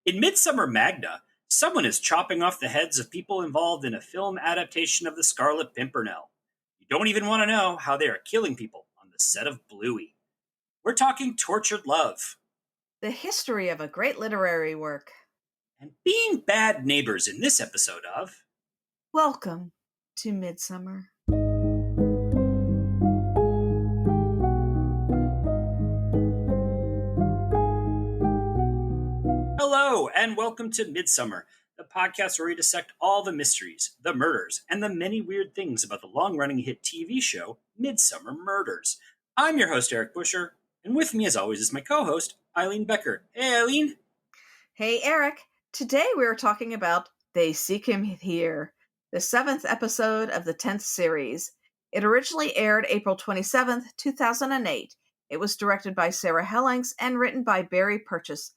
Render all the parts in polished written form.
In Midsomer Magna, someone is chopping off the heads of people involved in a film adaptation of the Scarlet Pimpernel. You don't even want to know how they are killing people on the set of Bluey. We're talking tortured love. The history of a great literary work. And being bad neighbors in this episode of... Welcome to Midsomer. Hello, and welcome to Midsomer, the podcast where we dissect all the mysteries, the murders, and the many weird things about the long-running hit TV show, Midsomer Murders. I'm your host, Eric Buscher, and with me, as always, is my co-host, Eileen Becker. Hey, Eileen. Hey, Eric. Today we are talking about They Seek Him Here, the 7th episode of the 10th series. It originally aired April 27th, 2008. It was directed by Sarah Hellings and written by Barry Purchase.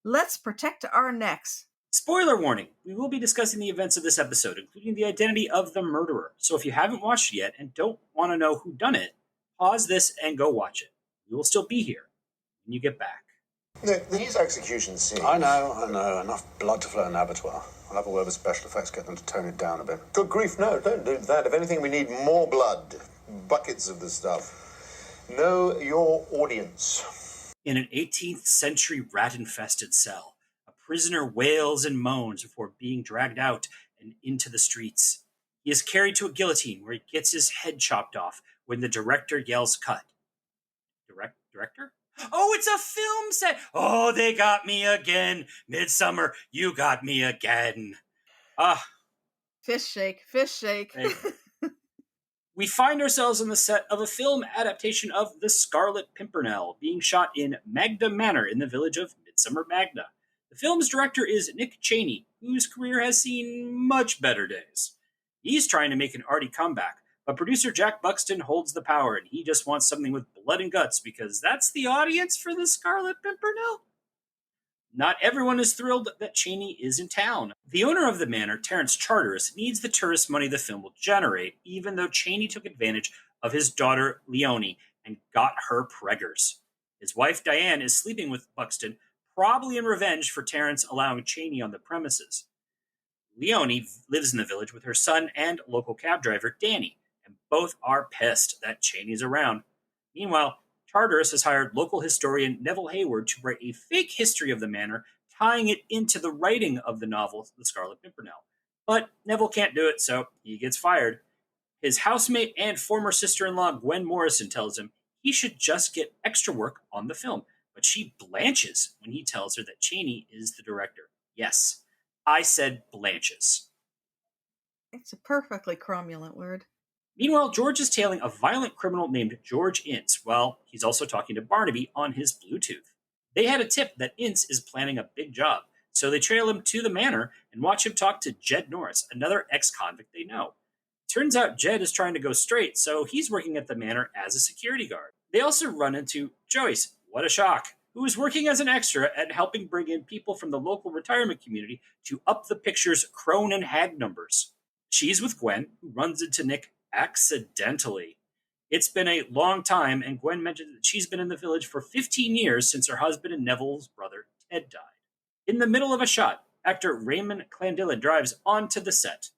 Let's protect our necks. Spoiler warning, we will be discussing the events of this episode, including the identity of the murderer. So if you haven't watched it yet and don't want to know who done it, pause this and go watch it. We will still be here when you get back. These execution scenes... I know. Enough blood to flow in an abattoir. I'll have a word with special effects, get them to tone it down a bit. Good grief, no, don't do that. If anything, we need more blood. Buckets of the stuff. Know your audience. In an 18th century rat-infested cell, a prisoner wails and moans before being dragged out and into the streets. He is carried to a guillotine where he gets his head chopped off when the director yells cut. Director? Oh, it's a film set! Oh, they got me again! Midsomer, you got me again! Fish shake. We find ourselves on the set of a film adaptation of The Scarlet Pimpernel, being shot in Magda Manor in the village of Midsomer Magna. The film's director is Nick Cheney, whose career has seen much better days. He's trying to make an arty comeback, but producer Jack Buxton holds the power, and he just wants something with blood and guts, because that's the audience for The Scarlet Pimpernel. Not everyone is thrilled that Cheney is in town. The owner of the manor, Terence Charteris, needs the tourist money the film will generate, even though Cheney took advantage of his daughter, Leonie, and got her preggers. His wife, Diane, is sleeping with Buxton, probably in revenge for Terence allowing Cheney on the premises. Leonie lives in the village with her son and local cab driver, Danny, and both are pissed that Cheney's around. Meanwhile, Charteris has hired local historian Neville Hayward to write a fake history of the manor, tying it into the writing of the novel, The Scarlet Pimpernel. But Neville can't do it, so he gets fired. His housemate and former sister-in-law Gwen Morrison tells him he should just get extra work on the film, but she blanches when he tells her that Cheney is the director. Yes, I said blanches. It's a perfectly cromulent word. Meanwhile, George is tailing a violent criminal named George Ince, while he's also talking to Barnaby on his Bluetooth. They had a tip that Ince is planning a big job, so they trail him to the manor and watch him talk to Jed Norris, another ex-convict they know. Turns out Jed is trying to go straight, so he's working at the manor as a security guard. They also run into Joyce, what a shock, who is working as an extra and helping bring in people from the local retirement community to up the picture's crone and hag numbers. She's with Gwen, who runs into Nick accidentally. It's been a long time, and Gwen mentioned that she's been in the village for 15 years since her husband and Neville's brother Ted died. In the middle of a shot, actor Raymond Clandilla drives onto the set.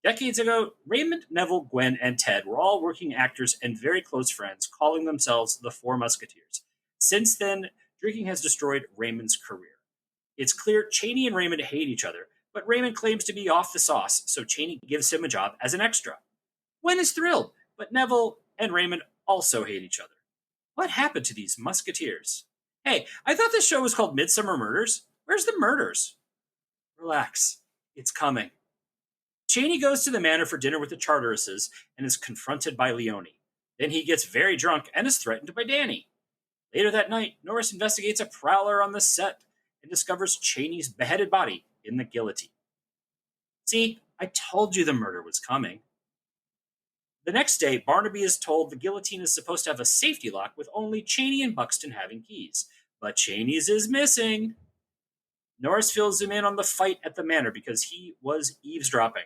Decades ago, Raymond, Neville, Gwen, and Ted were all working actors and very close friends, calling themselves the Four Musketeers. Since then, drinking has destroyed Raymond's career. It's clear Cheney and Raymond hate each other, but Raymond claims to be off the sauce, so Cheney gives him a job as an extra. Gwen is thrilled, but Neville and Raymond also hate each other. What happened to these musketeers? Hey, I thought this show was called Midsomer Murders. Where's the murders? Relax. It's coming. Cheney goes to the manor for dinner with the Charterises and is confronted by Leonie. Then he gets very drunk and is threatened by Danny. Later that night, Norris investigates a prowler on the set and discovers Cheney's beheaded body in the guillotine. See, I told you the murder was coming. The next day, Barnaby is told the guillotine is supposed to have a safety lock with only Cheney and Buxton having keys. But Cheney's is missing. Norris fills him in on the fight at the manor because he was eavesdropping.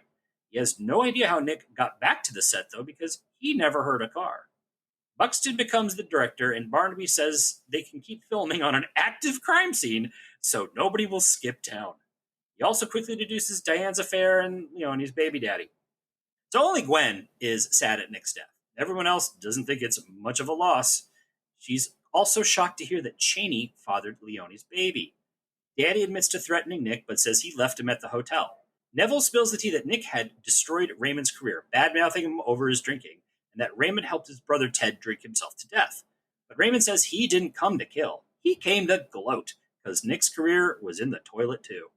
He has no idea how Nick got back to the set, though, because he never heard a car. Buxton becomes the director, and Barnaby says they can keep filming on an active crime scene so nobody will skip town. He also quickly deduces Diane's affair and his baby daddy. So only Gwen is sad at Nick's death. Everyone else doesn't think it's much of a loss. She's also shocked to hear that Cheney fathered Leonie's baby. Daddy admits to threatening Nick, but says he left him at the hotel. Neville spills the tea that Nick had destroyed Raymond's career, bad-mouthing him over his drinking, and that Raymond helped his brother Ted drink himself to death. But Raymond says he didn't come to kill. He came to gloat, because Nick's career was in the toilet too.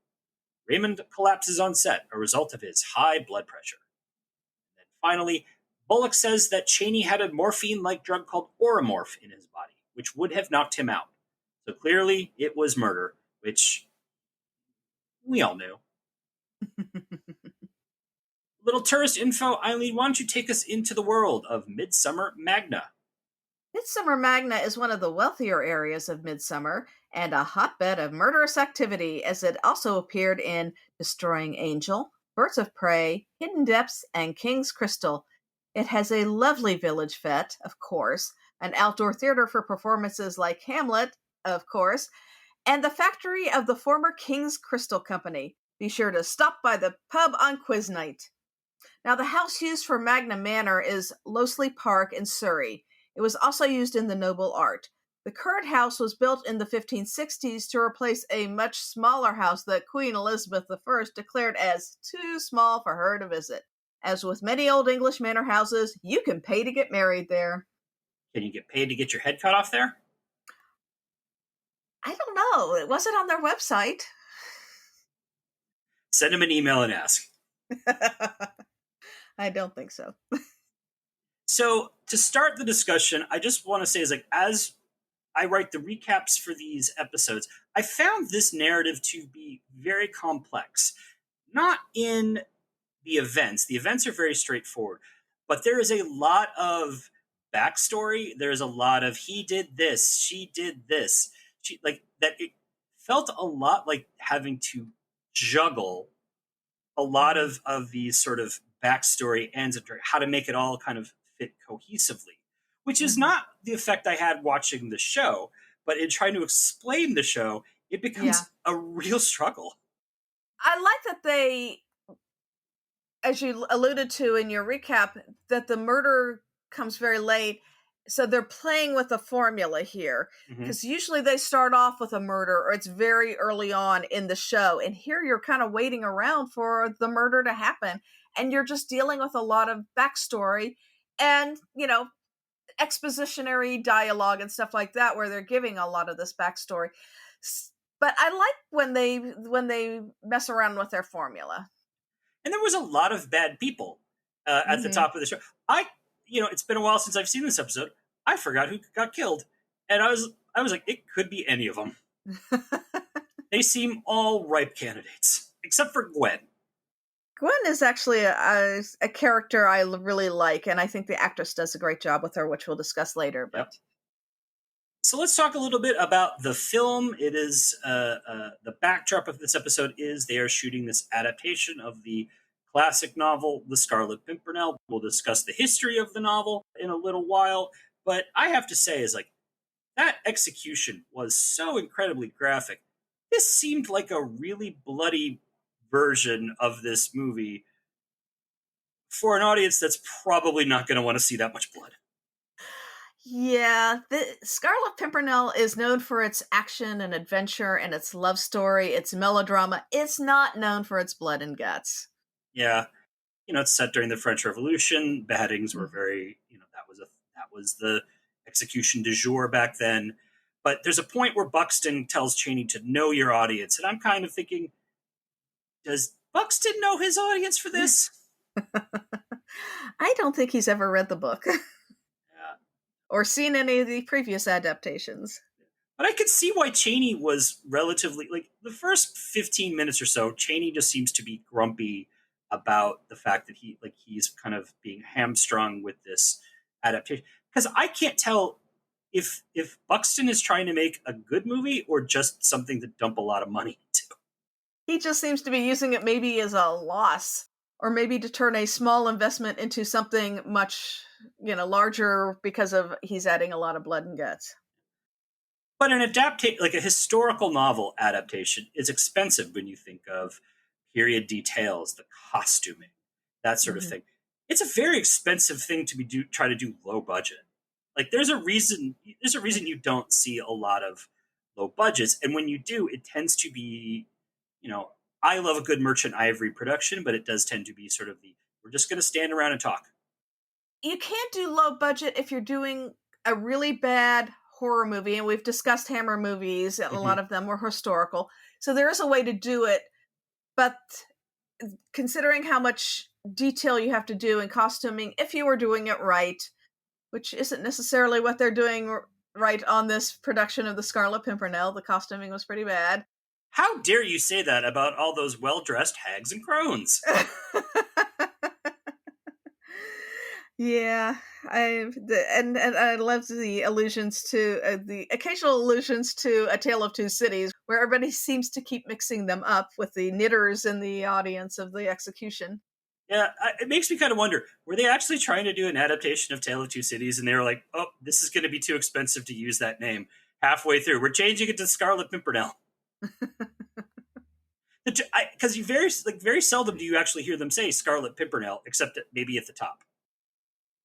Raymond collapses on set, a result of his high blood pressure. And then finally, Bullock says that Cheney had a morphine-like drug called Oromorph in his body, which would have knocked him out. So clearly, it was murder, which we all knew. Little tourist info, Eileen, why don't you take us into the world of Midsomer Magna? Midsomer Magna is one of the wealthier areas of Midsomer and a hotbed of murderous activity, as it also appeared in Destroying Angel, Birds of Prey, Hidden Depths, and King's Crystal. It has a lovely village fete, of course, an outdoor theater for performances like Hamlet, of course, and the factory of the former King's Crystal Company. Be sure to stop by the pub on quiz night. Now, the house used for Magna Manor is Loseley Park in Surrey. It was also used in the Noble Art. The current house was built in the 1560s to replace a much smaller house that Queen Elizabeth I declared as too small for her to visit. As with many old English manor houses, you can pay to get married there. Can you get paid to get your head cut off there? I don't know. It wasn't on their website. Send them an email and ask. I don't think so. So to start the discussion, I just want to say as I write the recaps for these episodes, I found this narrative to be very complex. Not in the events. The events are very straightforward, but there is a lot of backstory. There's a lot of he did this, she did this. It felt a lot like having to juggle a lot of these sort of backstory ends and how to make it all kind of fit cohesively, which is not the effect I had watching the show, but in trying to explain the show, it becomes a real struggle. I like that they, as you alluded to in your recap, that the murder comes very late. So they're playing with a formula here, because usually they start off with a murder or it's very early on in the show. And here you're kind of waiting around for the murder to happen. And you're just dealing with a lot of backstory and, expositionary dialogue and stuff like that, where they're giving a lot of this backstory. But I like when they mess around with their formula. And there was a lot of bad people at the top of the show. It's been a while since I've seen this episode. I forgot who got killed. And I was like, it could be any of them. They seem all ripe candidates, except for Gwen. Gwen is actually a character I really like, and I think the actress does a great job with her, which we'll discuss later. But So let's talk a little bit about the film. It is the backdrop of this episode is they are shooting this adaptation of the classic novel, The Scarlet Pimpernel. We'll discuss the history of the novel in a little while, but I have to say that execution was so incredibly graphic. This seemed like a really bloody version of this movie for an audience that's probably not going to want to see that much blood. Yeah, the Scarlet Pimpernel is known for its action and adventure and its love story, its melodrama. It's not known for its blood and guts. Yeah. It's set during the French Revolution. Beheadings were very, that was the execution du jour back then. But there's a point where Buxton tells Cheney to know your audience. And I'm kind of thinking, does Buxton know his audience for this? I don't think he's ever read the book. Or seen any of the previous adaptations. But I could see why Cheney was relatively, the first 15 minutes or so, Cheney just seems to be grumpy about the fact that he's kind of being hamstrung with this adaptation. Because I can't tell if Buxton is trying to make a good movie or just something to dump a lot of money into. He just seems to be using it maybe as a loss, or maybe to turn a small investment into something much, larger because of he's adding a lot of blood and guts. But an like a historical novel adaptation is expensive when you think of period details, the costuming, that sort of Mhm. thing. It's a very expensive thing to try to do low budget. Like there's a reason you don't see a lot of low budgets, and when you do, it tends to be, you know, I love a good Merchant Ivory production, but it does tend to be sort of we're just going to stand around and talk. You can't do low budget if you're doing a really bad horror movie, and we've discussed Hammer movies, and a lot of them were historical. So there is a way to do it, but considering how much detail you have to do in costuming, if you were doing it right, which isn't necessarily what they're doing right on this production of the Scarlet Pimpernel, the costuming was pretty bad. How dare you say that about all those well-dressed hags and crones? Yeah, and I love the allusions to the occasional allusions to A Tale of Two Cities, where everybody seems to keep mixing them up with the knitters in the audience of the execution. Yeah, it makes me kind of wonder, were they actually trying to do an adaptation of Tale of Two Cities, and they were like, oh, this is going to be too expensive to use that name halfway through. We're changing it to Scarlet Pimpernel. Because you very seldom do you actually hear them say Scarlet Pimpernel, except maybe at the top.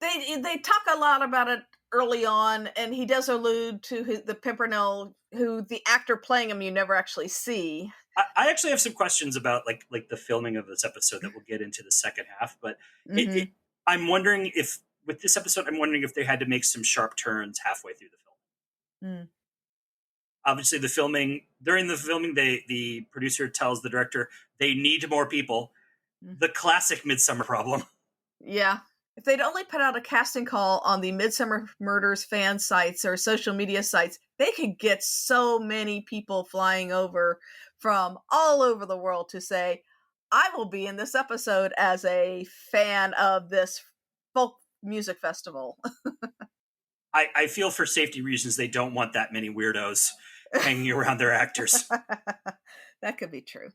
They talk a lot about it early on, and he does allude to the Pimpernel, who the actor playing him you never actually see. I actually have some questions about like the filming of this episode that we'll get into the second half, but I'm wondering if with this episode, I'm wondering if they had to make some sharp turns halfway through the film. Obviously, during the filming, the producer tells the director they need more people. The classic Midsomer problem. Yeah. If they'd only put out a casting call on the Midsomer Murders fan sites or social media sites, they could get so many people flying over from all over the world to say, I will be in this episode as a fan of this folk music festival. I feel for safety reasons they don't want that many weirdos hanging around their actors. That could be true.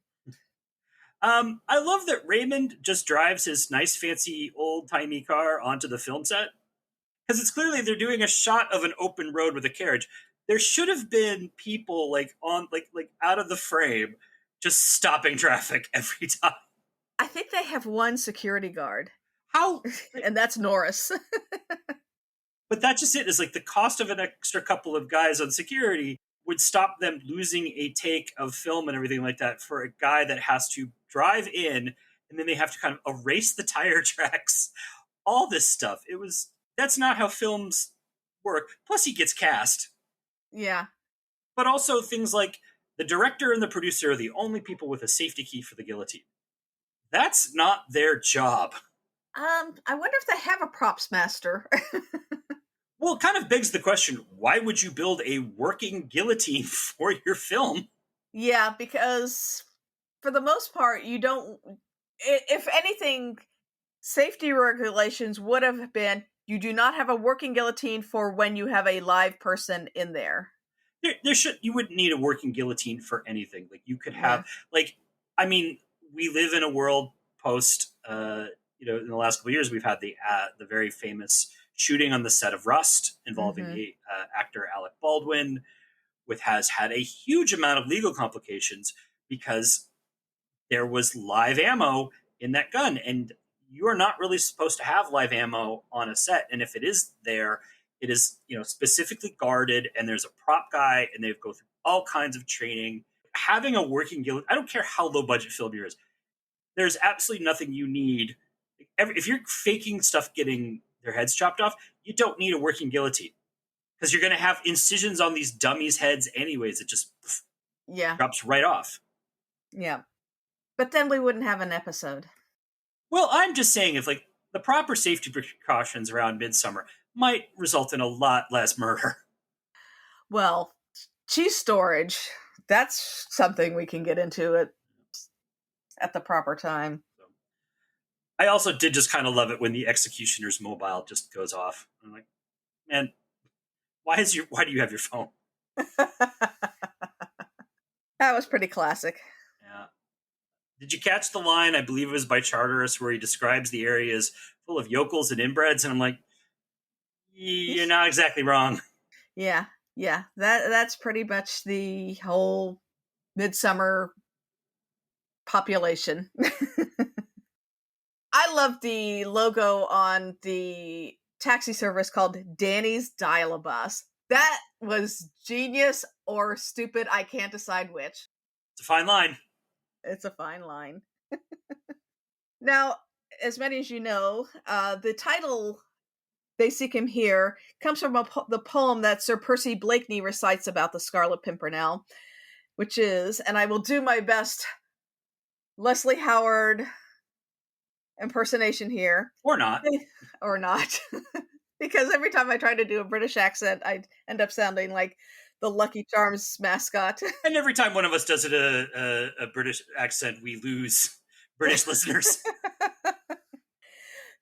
I love that Raymond just drives his nice, fancy, old-timey car onto the film set. Because it's clearly they're doing a shot of an open road with a carriage. There should have been people like out of the frame, just stopping traffic every time. I think they have one security guard. How? And that's Norris. But that's just it. Is like the cost of an extra couple of guys on security would stop them losing a take of film and everything like that for a guy that has to drive in and then they have to kind of erase the tire tracks, all this stuff. That's not how films work. Plus he gets cast. Yeah. But also things like the director and the producer are the only people with a safety key for the guillotine. That's not their job. I wonder if they have a props master. Well, it kind of begs the question, why would you build a working guillotine for your film? Yeah, because for the most part, you don't... If anything, safety regulations would have been, you do not have a working guillotine for when you have a live person in there. You wouldn't need a working guillotine for anything. Like you could have, we live in a world post, in the last couple of years, we've had the very famous shooting on the set of Rust involving the actor Alec Baldwin, has had a huge amount of legal complications because there was live ammo in that gun, and you are not really supposed to have live ammo on a set. And if it is there, it is specifically guarded, and there's a prop guy, and they go through all kinds of training. Having a working guillotine, I don't care how low budget film yours is, there's absolutely nothing you need. If you're faking stuff getting their heads chopped off, you don't need a working guillotine because you're going to have incisions on these dummies' heads anyways. It just drops right off. Yeah. But then we wouldn't have an episode. Well, I'm just saying if the proper safety precautions around Midsomer might result in a lot less murder. Well, cheese storage, that's something we can get into at the proper time. I also did just kind of love it when the executioner's mobile just goes off. I'm like, man, why do you have your phone? That was pretty classic. Yeah. Did you catch the line? I believe it was by Charteris where he describes the area as full of yokels and inbreds, and I'm like, you're not exactly wrong. Yeah. Yeah, that's pretty much the whole Midsomer population. I love the logo on the taxi service called Danny's Dial-a-Bus. That was genius or stupid. I can't decide which. It's a fine line. It's a fine line. Now, as many as you know, the title "They Seek Him Here" comes from the poem that Sir Percy Blakeney recites about the Scarlet Pimpernel, which is, and I will do my best Leslie Howard impersonation here. Or not. Or not. Because every time I try to do a British accent, I end up sounding like the Lucky Charms mascot. And every time one of us does it a British accent, we lose British listeners.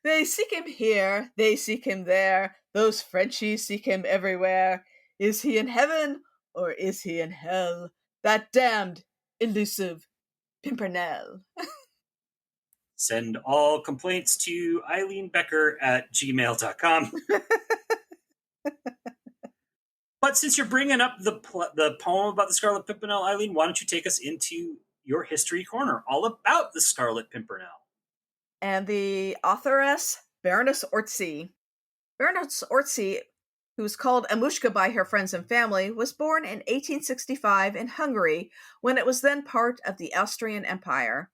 They seek him here, they seek him there, those Frenchies seek him everywhere. Is he in heaven, or is he in hell? That damned, elusive Pimpernel. Send all complaints to Eileen Becker at gmail.com. But since you're bringing up the poem about the Scarlet Pimpernel, Eileen, why don't you take us into your history corner, all about the Scarlet Pimpernel? And the authoress, Baroness Orczy. Baroness Orczy, who was called Amushka by her friends and family, was born in 1865 in Hungary, when it was then part of the Austrian Empire.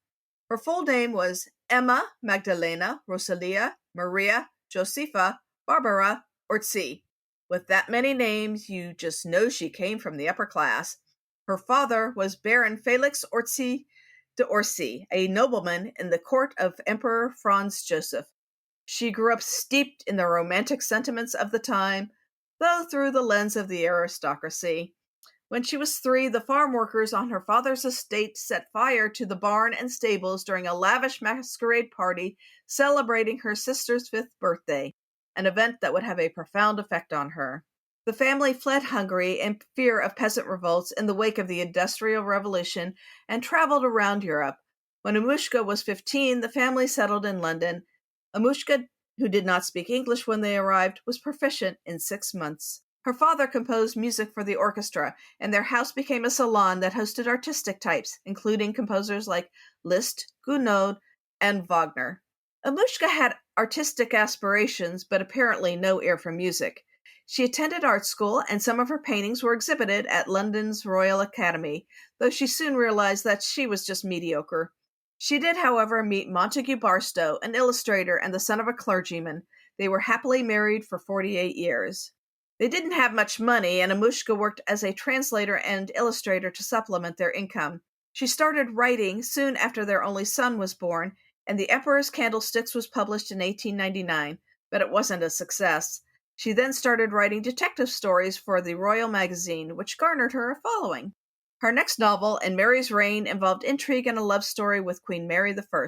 Her full name was Emma Magdalena Rosalia Maria Josepha Barbara Orczy. With that many names, you just know she came from the upper class. Her father was Baron Felix Orczy de Orczy, a nobleman in the court of Emperor Franz Joseph. She grew up steeped in the romantic sentiments of the time, though through the lens of the aristocracy. When she was 3, the farm workers on her father's estate set fire to the barn and stables during a lavish masquerade party celebrating her sister's 5th birthday, an event that would have a profound effect on her. The family fled Hungary in fear of peasant revolts in the wake of the Industrial Revolution and traveled around Europe. When Amushka was 15, the family settled in London. Amushka, who did not speak English when they arrived, was proficient in 6 months. Her father composed music for the orchestra, and their house became a salon that hosted artistic types, including composers like Liszt, Gounod, and Wagner. Amushka had artistic aspirations, but apparently no ear for music. She attended art school, and some of her paintings were exhibited at London's Royal Academy, though she soon realized that she was just mediocre. She did, however, meet Montague Barstow, an illustrator and the son of a clergyman. They were happily married for 48 years. They didn't have much money, and Amushka worked as a translator and illustrator to supplement their income. She started writing soon after their only son was born, and The Emperor's Candlesticks was published in 1899, but it wasn't a success. She then started writing detective stories for the Royal Magazine, which garnered her a following. Her next novel, In Mary's Reign, involved intrigue and a love story with Queen Mary I.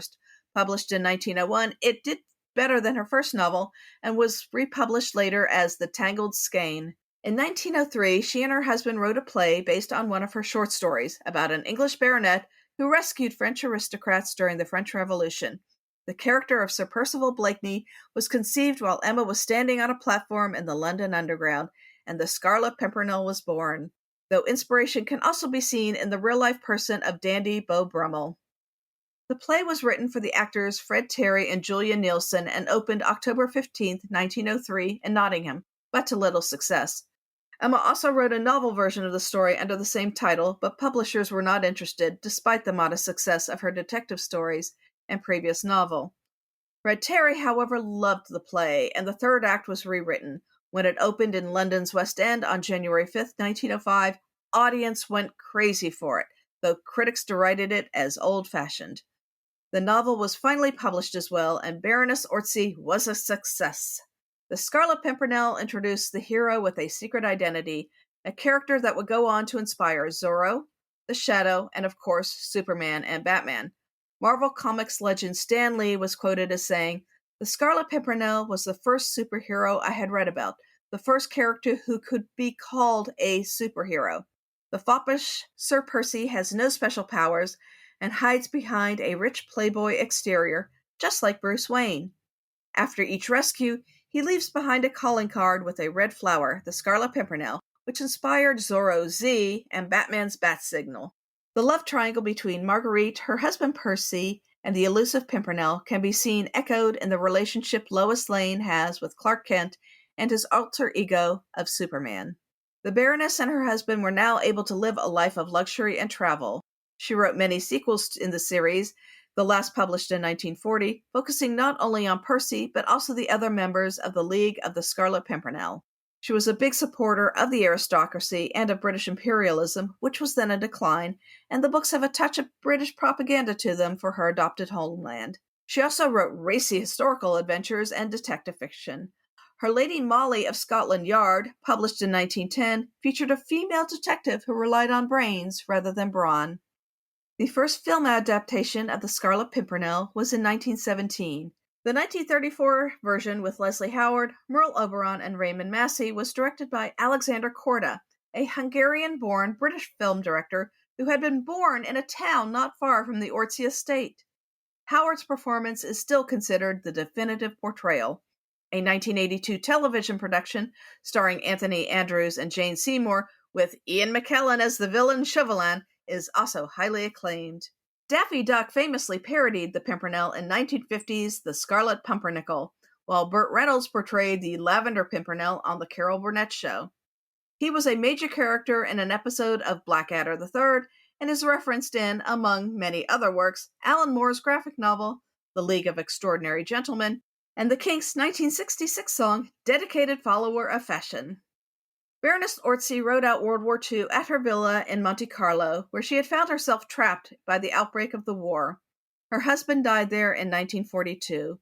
Published in 1901, it did better than her first novel and was republished later as The Tangled Skein. In 1903, she and her husband wrote a play based on one of her short stories about an English baronet who rescued French aristocrats during the French Revolution. The character of Sir Percival Blakeney was conceived while Emma was standing on a platform in the London Underground, and the Scarlet Pimpernel was born, though inspiration can also be seen in the real-life person of Dandy Beau Brummel. The play was written for the actors Fred Terry and Julia Neilson and opened October 15, 1903, in Nottingham, but to little success. Emma also wrote a novel version of the story under the same title, but publishers were not interested, despite the modest success of her detective stories and previous novel. Fred Terry, however, loved the play, and the third act was rewritten. When it opened in London's West End on January 5, 1905, audience went crazy for it, though critics derided it as old-fashioned. The novel was finally published as well, and Baroness Orczy was a success. The Scarlet Pimpernel introduced the hero with a secret identity, a character that would go on to inspire Zorro, the Shadow, and of course, Superman and Batman. Marvel Comics legend Stan Lee was quoted as saying, "The Scarlet Pimpernel was the first superhero I had read about, the first character who could be called a superhero. The foppish Sir Percy has no special powers and hides behind a rich playboy exterior, just like Bruce Wayne. After each rescue, he leaves behind a calling card with a red flower, the Scarlet Pimpernel, which inspired Zorro's Z and Batman's Bat Signal. The love triangle between Marguerite, her husband Percy, and the elusive Pimpernel can be seen echoed in the relationship Lois Lane has with Clark Kent and his alter ego of Superman. The Baroness and her husband were now able to live a life of luxury and travel. She wrote many sequels in the series, the last published in 1940, focusing not only on Percy, but also the other members of the League of the Scarlet Pimpernel. She was a big supporter of the aristocracy and of British imperialism, which was then in decline, and the books have a touch of British propaganda to them for her adopted homeland. She also wrote racy historical adventures and detective fiction. Her Lady Molly of Scotland Yard, published in 1910, featured a female detective who relied on brains rather than brawn. The first film adaptation of The Scarlet Pimpernel was in 1917. The 1934 version with Leslie Howard, Merle Oberon, and Raymond Massey was directed by Alexander Korda, a Hungarian-born British film director who had been born in a town not far from the Ortsy estate. Howard's performance is still considered the definitive portrayal. A 1982 television production starring Anthony Andrews and Jane Seymour, with Ian McKellen as the villain Chauvelin, is also highly acclaimed. Daffy Duck famously parodied the Pimpernel in 1950's The Scarlet Pumpernickel, while Burt Reynolds portrayed the Lavender Pimpernel on The Carol Burnett Show. He was a major character in an episode of Blackadder III and is referenced in, among many other works, Alan Moore's graphic novel, The League of Extraordinary Gentlemen, and the Kinks' 1966 song, Dedicated Follower of Fashion. Baroness Ortsy rode out World War II at her villa in Monte Carlo, where she had found herself trapped by the outbreak of the war. Her husband died there in 1942.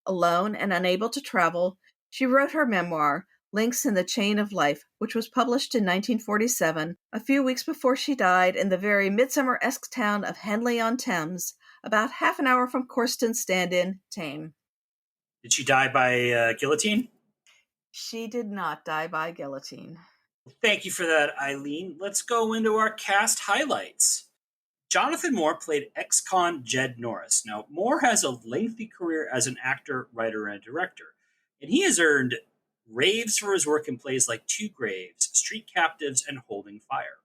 Alone and unable to travel, she wrote her memoir, Links in the Chain of Life, which was published in 1947, a few weeks before she died in the very Midsomer-esque town of Henley-on-Thames, about half an hour from Corsten's stand-in, Tame. Did she die by guillotine? She did not die by guillotine. Thank you for that, Eileen. Let's go into our cast highlights. Jonathan Moore played ex-con Jed Norris. Now, Moore has a lengthy career as an actor, writer, and director, and he has earned raves for his work in plays like Two Graves, Street Captives, and Holding Fire.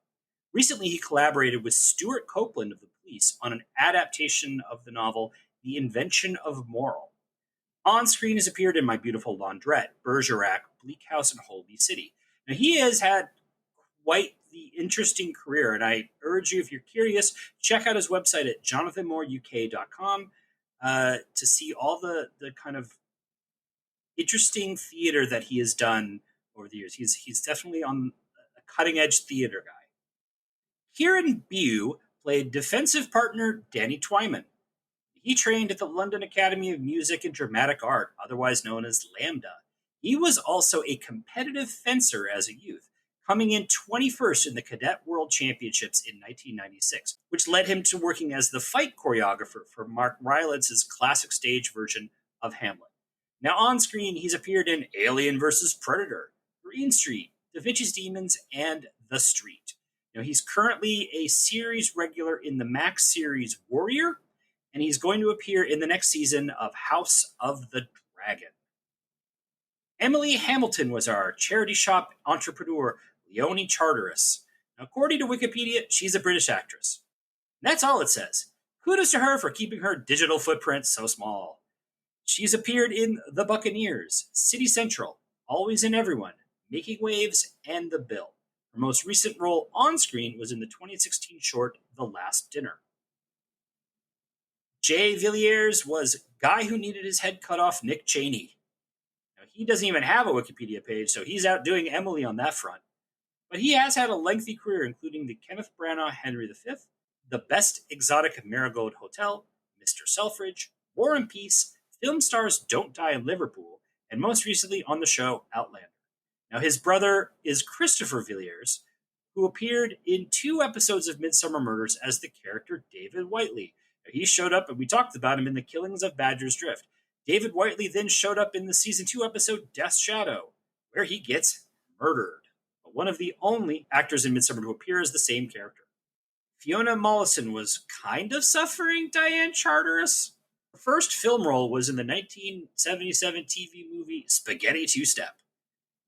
Recently, he collaborated with Stuart Copeland of The Police on an adaptation of the novel The Invention of Moral. On screen has appeared in My Beautiful Laundrette, Bergerac, Bleak House, and Holby City. Now, he has had quite the interesting career, and I urge you, if you're curious, check out his website at jonathanmooreuk.com to see all the kind of interesting theater that he has done over the years. He's definitely on a cutting-edge theater guy. Kieran Bew played defensive partner Danny Twyman. He trained at the London Academy of Music and Dramatic Art, otherwise known as LAMDA. He was also a competitive fencer as a youth, coming in 21st in the Cadet World Championships in 1996, which led him to working as the fight choreographer for Mark Rylance's classic stage version of Hamlet. Now on screen, he's appeared in Alien vs. Predator, Green Street, Da Vinci's Demons, and The Street. Now, he's currently a series regular in the Max series Warrior, and he's going to appear in the next season of House of the Dragon. Emily Hamilton was our charity shop entrepreneur, Leonie Charteris. Now, according to Wikipedia, she's a British actress. And that's all it says. Kudos to her for keeping her digital footprint so small. She's appeared in The Buccaneers, City Central, Always and Everyone, Making Waves, and The Bill. Her most recent role on screen was in the 2016 short The Last Dinner. Jay Villiers was guy who needed his head cut off, Nick Cheney. Now, he doesn't even have a Wikipedia page, so he's outdoing Emily on that front. But he has had a lengthy career, including the Kenneth Branagh Henry V, The Best Exotic Marigold Hotel, Mr. Selfridge, War and Peace, Film Stars Don't Die in Liverpool, and most recently on the show Outlander. Now, his brother is Christopher Villiers, who appeared in 2 episodes of Midsomer Murders as the character David Whiteley. Now, he showed up, and we talked about him in The Killings of Badger's Drift. David Whiteley then showed up in the season 2 episode Death's Shadow, where he gets murdered. But one of the only actors in Midsomer to appear as the same character. Fiona Mollison was kind of suffering Diane Charteris. Her first film role was in the 1977 TV movie Spaghetti Two-Step.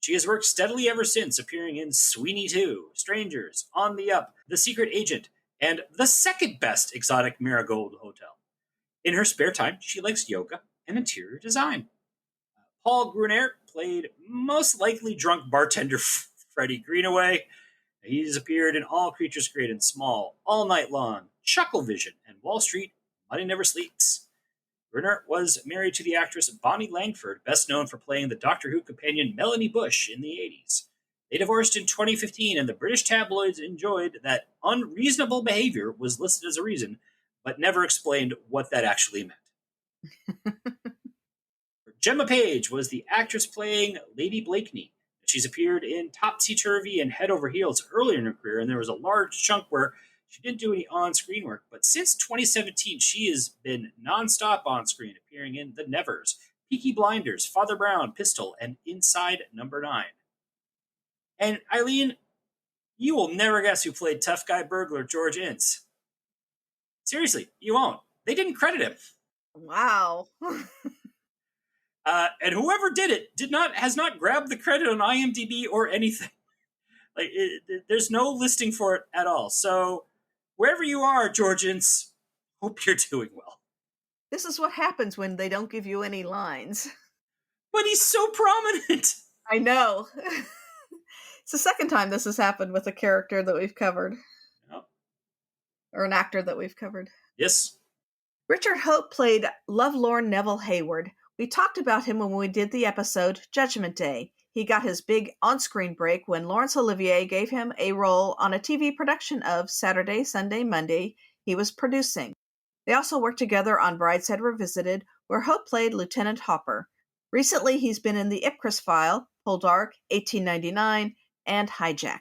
She has worked steadily ever since, appearing in Sweeney 2, Strangers, On the Up, The Secret Agent, and the second best exotic Marigold Hotel. In her spare time, she likes yoga and interior design. Paul Grunert played most likely drunk bartender Freddie Greenaway. He's appeared in All Creatures Great and Small, All Night Long, Chucklevision, and Wall Street, Money Never Sleeps. Grunert was married to the actress Bonnie Langford, best known for playing the Doctor Who companion Melanie Bush in the 80s. They divorced in 2015, and the British tabloids enjoyed that unreasonable behavior was listed as a reason, but never explained what that actually meant. Gemma Page was the actress playing Lady Blakeney. She's appeared in Topsy-Turvy and Head Over Heels earlier in her career, and there was a large chunk where she didn't do any on-screen work. But since 2017, she has been nonstop on-screen, appearing in The Nevers, Peaky Blinders, Father Brown, Pistol, and Inside Number 9. And Eileen, you will never guess who played tough guy burglar George Ince. Seriously, you won't. They didn't credit him. Wow. And whoever did it has not grabbed the credit on IMDb or anything. There's no listing for it at all. So wherever you are, George Ince, hope you're doing well. This is what happens when they don't give you any lines. But he's so prominent. I know. It's the second time this has happened with a character that we've covered. Yep. Or an actor that we've covered. Yes. Richard Hope played lovelorn Neville Hayward. We talked about him when we did the episode Judgment Day. He got his big on-screen break when Laurence Olivier gave him a role on a TV production of Saturday, Sunday, Monday he was producing. They also worked together on Brideshead Revisited, where Hope played Lieutenant Hopper. Recently, he's been in The Ipcress File, Poldark, 1899, and Hijack.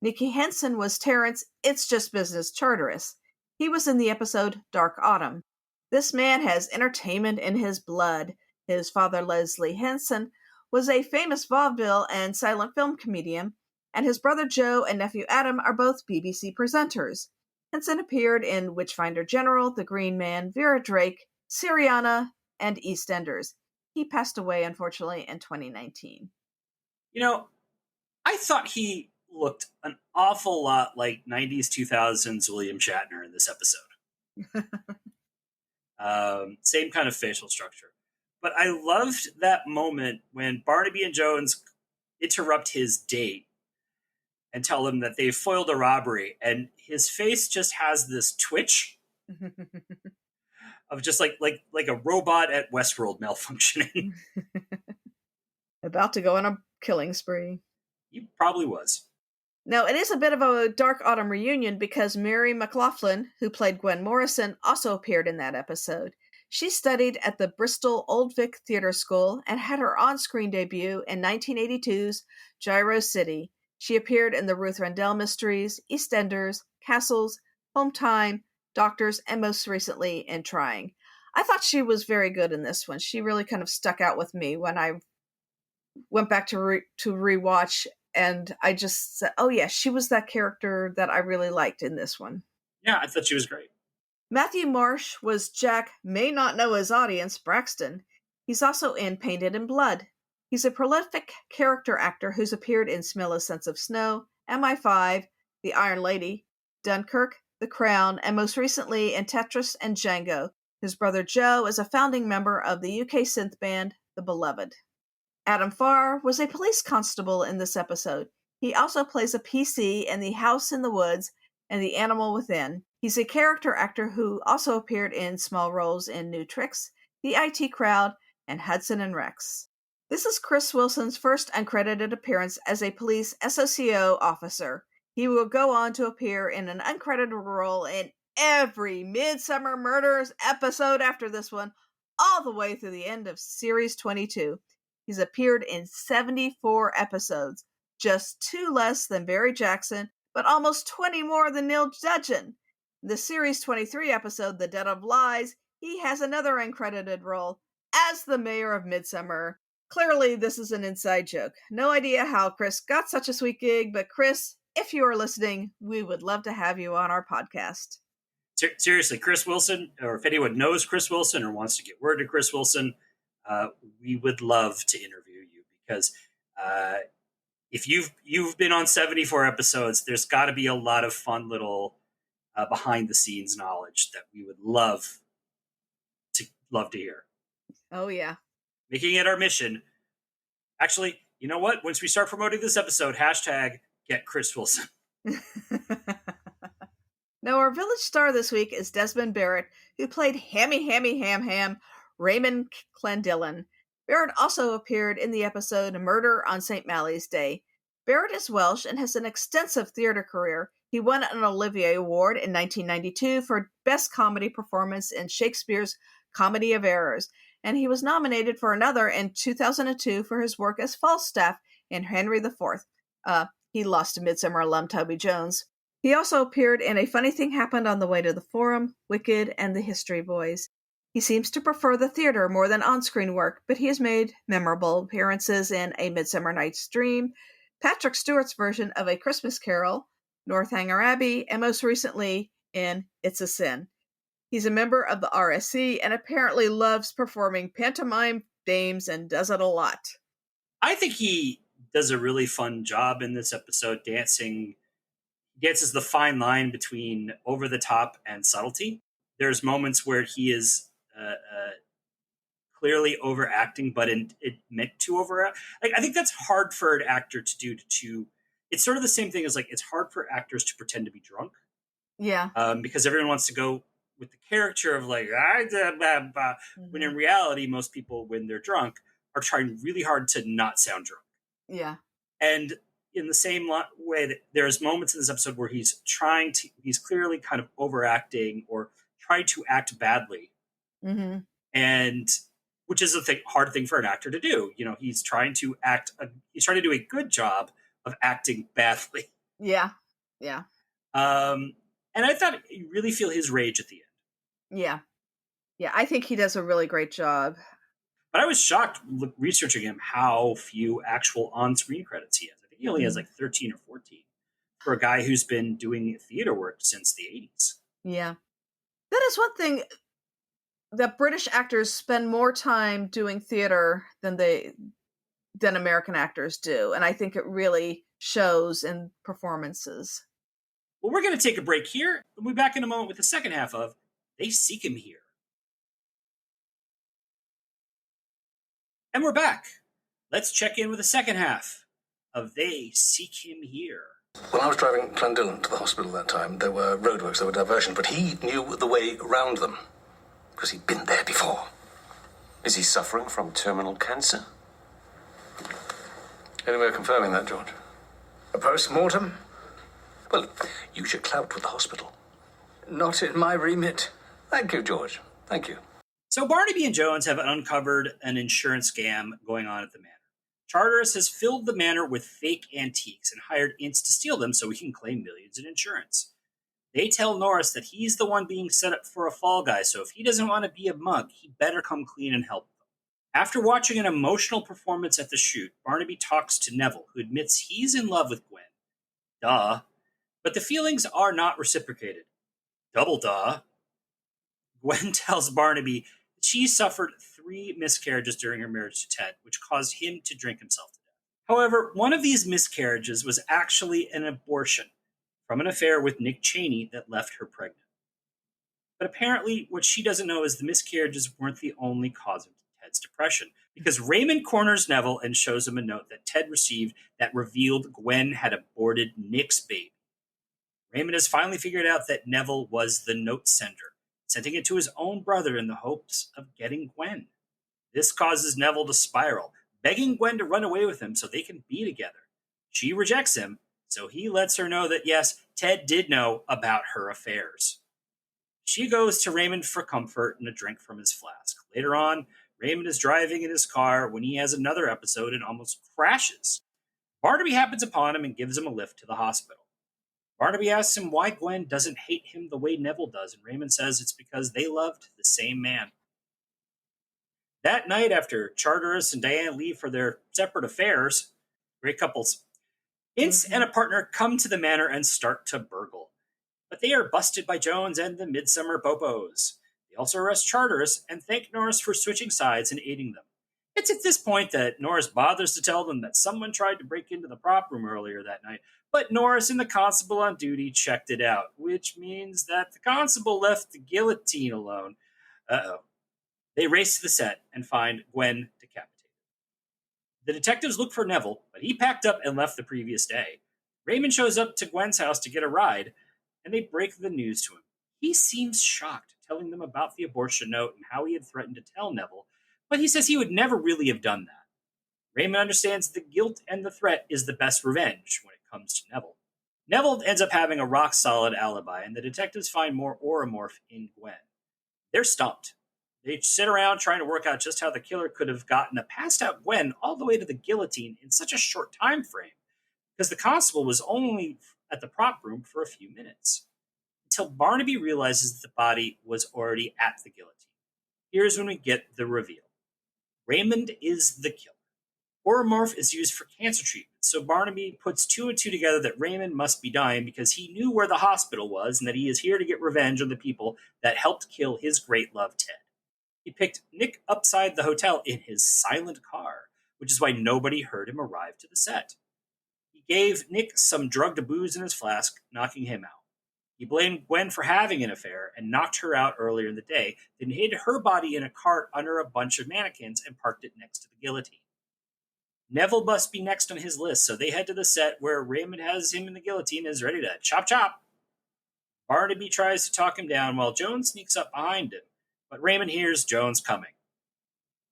Nicky Henson was Terrence It's Just Business Charteris. He was in the episode Dark Autumn. This man has entertainment in his blood. His father, Leslie Henson, was a famous vaudeville and silent film comedian, and his brother Joe and nephew Adam are both BBC presenters. Henson appeared in Witchfinder General, The Green Man, Vera Drake, Syriana, and EastEnders. He passed away, unfortunately, in 2019. You know, I thought he looked an awful lot like 90s, 2000s William Shatner in this episode. Same kind of facial structure. But I loved that moment when Barnaby and Jones interrupt his date and tell him that they foiled a robbery, and his face just has this twitch of just like a robot at Westworld malfunctioning. About to go on a killing spree. He probably was. Now, it is a bit of a Dark Autumn reunion because Mary McLaughlin, who played Gwen Morrison, also appeared in that episode. She studied at the Bristol Old Vic Theatre School and had her on-screen debut in 1982's Gyro City. She appeared in the Ruth Rendell Mysteries, EastEnders, Castles, Home Time, Doctors, and most recently in Trying. I thought she was very good in this one. She really kind of stuck out with me when I went back to rewatch, and I just said, oh yeah, she was that character that I really liked in this one. Yeah, I thought she was great. Matthew Marsh was Jack may not know his audience, Braxton. He's also in Painted in Blood. He's a prolific character actor who's appeared in Smell a Sense of Snow, MI5, The Iron Lady, Dunkirk, The Crown, and most recently in Tetris and Django. His brother Joe is a founding member of the UK synth band The Beloved. Adam Farr was a police constable in this episode. He also plays a PC in The House in the Woods and The Animal Within. He's a character actor who also appeared in small roles in New Tricks, The IT Crowd, and Hudson and Rex. This is Chris Wilson's first uncredited appearance as a police SOCO officer. He will go on to appear in an uncredited role in every Midsomer Murders episode after this one, all the way through the end of Series 22. He's appeared in 74 episodes, just 2 less than Barry Jackson, but almost 20 more than Neil Dudgeon. The Series 23 episode, The Dead of Lies, he has another uncredited role as the mayor of Midsomer. Clearly, this is an inside joke. No idea how Chris got such a sweet gig, but Chris, if you are listening, we would love to have you on our podcast. Seriously, Chris Wilson, or if anyone knows Chris Wilson or wants to get word to Chris Wilson, we would love to interview you because If you've been on 74 episodes, there's got to be a lot of fun little behind the scenes knowledge that we would love to hear. Oh, yeah. Making it our mission. Actually, you know what? Once we start promoting this episode, hashtag get Chris Wilson. Now, our village star this week is Desmond Barrett, who played Ham Raymond Clandillon. Barrett also appeared in the episode Murder on St. Mally's Day. Barrett is Welsh and has an extensive theater career. He won an Olivier Award in 1992 for Best Comedy Performance in Shakespeare's Comedy of Errors, and he was nominated for another in 2002 for his work as Falstaff in Henry IV. He lost to Midsomer alum Toby Jones. He also appeared in A Funny Thing Happened on the Way to the Forum, Wicked, and The History Boys. He seems to prefer the theater more than on-screen work, but he has made memorable appearances in A Midsummer Night's Dream, Patrick Stewart's version of A Christmas Carol, Northanger Abbey, and most recently in It's a Sin. He's a member of the RSC and apparently loves performing pantomime dames and does it a lot. I think he does a really fun job in this episode dancing. He dances the fine line between over the top and subtlety. There's moments where he is clearly overacting, but it meant to overact. Like, I think that's hard for an actor to do. It's sort of the same thing as, like, it's hard for actors to pretend to be drunk. Yeah. Because everyone wants to go with the character of, like, when in reality, most people, when they're drunk, are trying really hard to not sound drunk. Yeah. And in the same way that there's moments in this episode where he's clearly kind of overacting or trying to act badly. Mm-hmm. And which is a hard thing for an actor to do. You know, he's trying to do a good job of acting badly. Yeah. Yeah. And I thought you really feel his rage at the end. Yeah. Yeah, I think he does a really great job. But I was shocked researching him how few actual on-screen credits he has. I think he only has like 13 or 14 for a guy who's been doing theater work since the 80s. Yeah. That is one thing, that British actors spend more time doing theater than American actors do. And I think it really shows in performances. Well, we're going to take a break here. We'll be back in a moment with the second half of They Seek Him Here. And we're back. Let's check in with the second half of They Seek Him Here. When I was driving Clandillon to the hospital that time, there were roadworks, there were diversion, but he knew the way around them, because he'd been there before. Is he suffering from terminal cancer? Any way of confirming that, George? A post-mortem? Well, use your clout with the hospital. Not in my remit. Thank you, George. Thank you. So Barnaby and Jones have uncovered an insurance scam going on at the manor. Charteris has filled the manor with fake antiques and hired Ince to steal them so he can claim millions in insurance. They tell Norris that he's the one being set up for a fall guy, so if he doesn't want to be a mug, he better come clean and help them. After watching an emotional performance at the shoot, Barnaby talks to Neville, who admits he's in love with Gwen. Duh. But the feelings are not reciprocated. Double duh. Gwen tells Barnaby that she suffered 3 miscarriages during her marriage to Ted, which caused him to drink himself to death. However, one of these miscarriages was actually an abortion from an affair with Nick Cheney that left her pregnant. But apparently, what she doesn't know is the miscarriages weren't the only cause of Ted's depression, because Raymond corners Neville and shows him a note that Ted received that revealed Gwen had aborted Nick's baby. Raymond has finally figured out that Neville was the note sender, sending it to his own brother in the hopes of getting Gwen. This causes Neville to spiral, begging Gwen to run away with him so they can be together. She rejects him, so he lets her know that, yes, Ted did know about her affairs. She goes to Raymond for comfort and a drink from his flask. Later on, Raymond is driving in his car when he has another episode and almost crashes. Barnaby happens upon him and gives him a lift to the hospital. Barnaby asks him why Gwen doesn't hate him the way Neville does, and Raymond says it's because they loved the same man. That night, after Charteris and Diane leave for their separate affairs, great couples, Ince and a partner come to the manor and start to burgle. But they are busted by Jones and the Midsomer Popos. They also arrest Charteris and thank Norris for switching sides and aiding them. It's at this point that Norris bothers to tell them that someone tried to break into the prop room earlier that night, but Norris and the constable on duty checked it out, which means that the constable left the guillotine alone. Uh-oh. They race to the set and find Gwen decapitated. The detectives look for Neville, but he packed up and left the previous day. Raymond shows up to Gwen's house to get a ride, and they break the news to him. He seems shocked, telling them about the abortion note and how he had threatened to tell Neville, but he says he would never really have done that. Raymond understands the guilt and the threat is the best revenge when it comes to Neville. Neville ends up having a rock-solid alibi, and the detectives find more Oromorph in Gwen. They're stumped. They sit around trying to work out just how the killer could have gotten a passed-out Gwen all the way to the guillotine in such a short time frame, because the constable was only at the prop room for a few minutes. Until Barnaby realizes that the body was already at the guillotine. Here's when we get the reveal. Raymond is the killer. Oromorph is used for cancer treatment, so Barnaby puts two and two together that Raymond must be dying because he knew where the hospital was and that he is here to get revenge on the people that helped kill his great love, Ted. He picked Nick upside the hotel in his silent car, which is why nobody heard him arrive to the set. He gave Nick some drugged booze in his flask, knocking him out. He blamed Gwen for having an affair and knocked her out earlier in the day, then hid her body in a cart under a bunch of mannequins and parked it next to the guillotine. Neville must be next on his list, so they head to the set where Raymond has him in the guillotine and is ready to chop chop. Barnaby tries to talk him down while Jones sneaks up behind him, but Raymond hears Jones coming.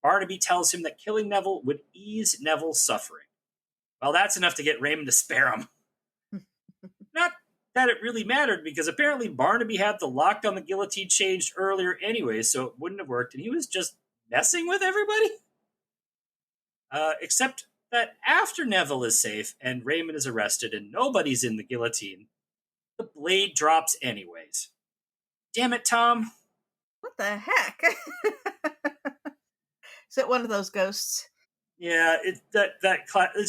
Barnaby tells him that killing Neville would ease Neville's suffering. Well, that's enough to get Raymond to spare him. Not that it really mattered, because apparently Barnaby had the lock on the guillotine changed earlier anyway, so it wouldn't have worked, and he was just messing with everybody. Except that after Neville is safe and Raymond is arrested and nobody's in the guillotine, the blade drops anyways. Damn it, Tom. What the heck? Is it one of those ghosts? Yeah, it's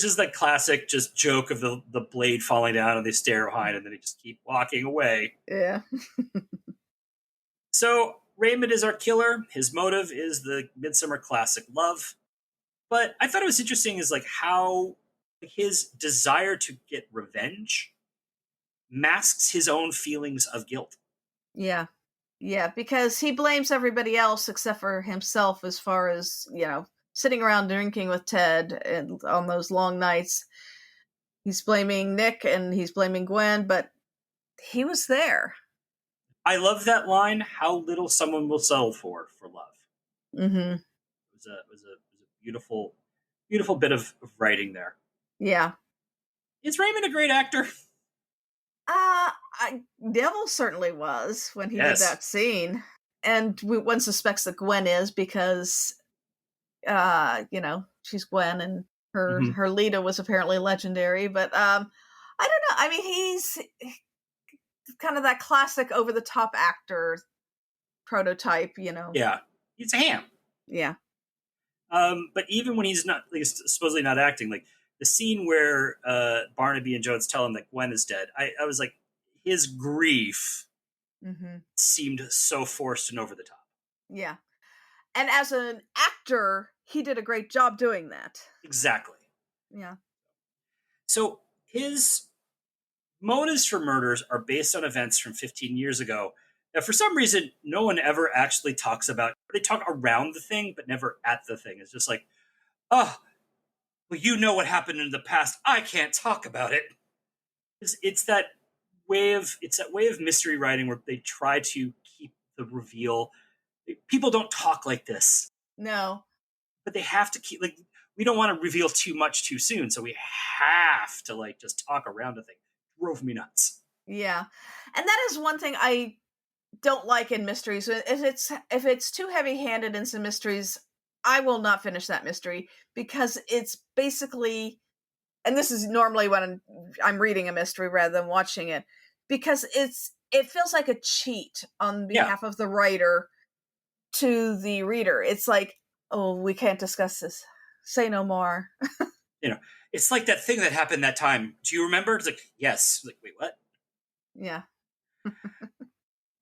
just that classic just joke of the blade falling down and they stare behind and then they just keep walking away. Yeah. So Raymond is our killer. His motive is the Midsomer classic love. But I thought it was interesting is like how his desire to get revenge masks his own feelings of guilt. Yeah. Yeah, because he blames everybody else except for himself as far as, sitting around drinking with Ted and on those long nights. He's blaming Nick and he's blaming Gwen, but he was there. I love that line, how little someone will settle for love. Mm-hmm. It was a beautiful, beautiful bit of writing there. Yeah. Is Raymond a great actor? Neville certainly was when he Yes. did that scene. And one suspects that Gwen is because, she's Gwen and her Lita was apparently legendary. But I don't know. I mean, he's kind of that classic over-the-top actor prototype, Yeah. He's a ham. Yeah. But even when he's not, like, supposedly not acting, like the scene where Barnaby and Jones tell him that Gwen is dead, I was like, his grief seemed so forced and over the top. Yeah. And as an actor, he did a great job doing that. Exactly. Yeah. So his motives for murders are based on events from 15 years ago. Now, for some reason, no one ever actually talks about. They talk around the thing, but never at the thing. It's just like, oh, well, you know what happened in the past. I can't talk about it. It's that way of mystery writing where they try to keep the reveal. People don't talk like this. No. But they have to keep, like, we don't want to reveal too much too soon, so we have to, like, just talk around a thing. It drove me nuts. Yeah. And that is one thing I don't like in mysteries. If it's too heavy-handed in some mysteries, I will not finish that mystery because it's basically, and this is normally when I'm reading a mystery rather than watching it, because it feels like a cheat on behalf of the writer to the reader. It's like, oh, we can't discuss this. Say no more. It's like that thing that happened that time. Do you remember? It's like, yes. It's like, wait, what? Yeah.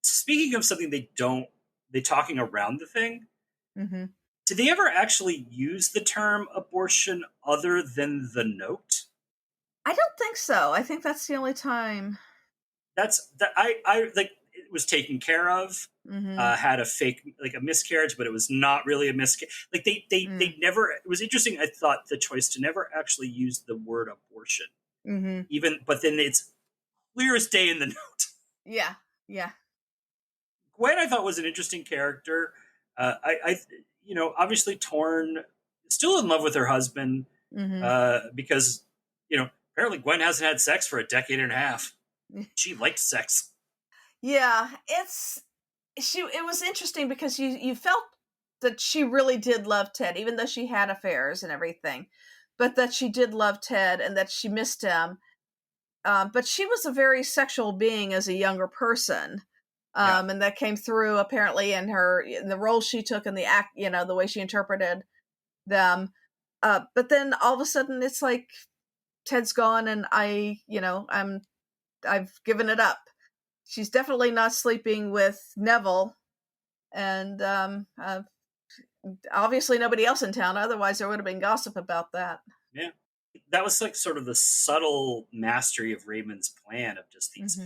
Speaking of something they talking around the thing, Did they ever actually use the term abortion other than the note? I don't think so. I think that's the only time. That's that I like it was taken care of. Mm-hmm. Had a fake, like a miscarriage, but it was not really a miscarriage. Like they never. It was interesting. I thought the choice to never actually use the word abortion, but then it's clear as day in the note. Yeah, yeah. Gwen, I thought, was an interesting character. I obviously torn, still in love with her husband because apparently Gwen hasn't had sex for a decade and a half. She liked sex. Yeah, it was interesting because you felt that she really did love Ted, even though she had affairs and everything, but that she did love Ted and that she missed him. But she was a very sexual being as a younger person. And that came through apparently in the role she took in the act, the way she interpreted them. But then all of a sudden it's like Ted's gone and I've given it up. She's definitely not sleeping with Neville, and obviously nobody else in town. Otherwise, there would have been gossip about that. Yeah, that was like sort of the subtle mastery of Raymond's plan of just these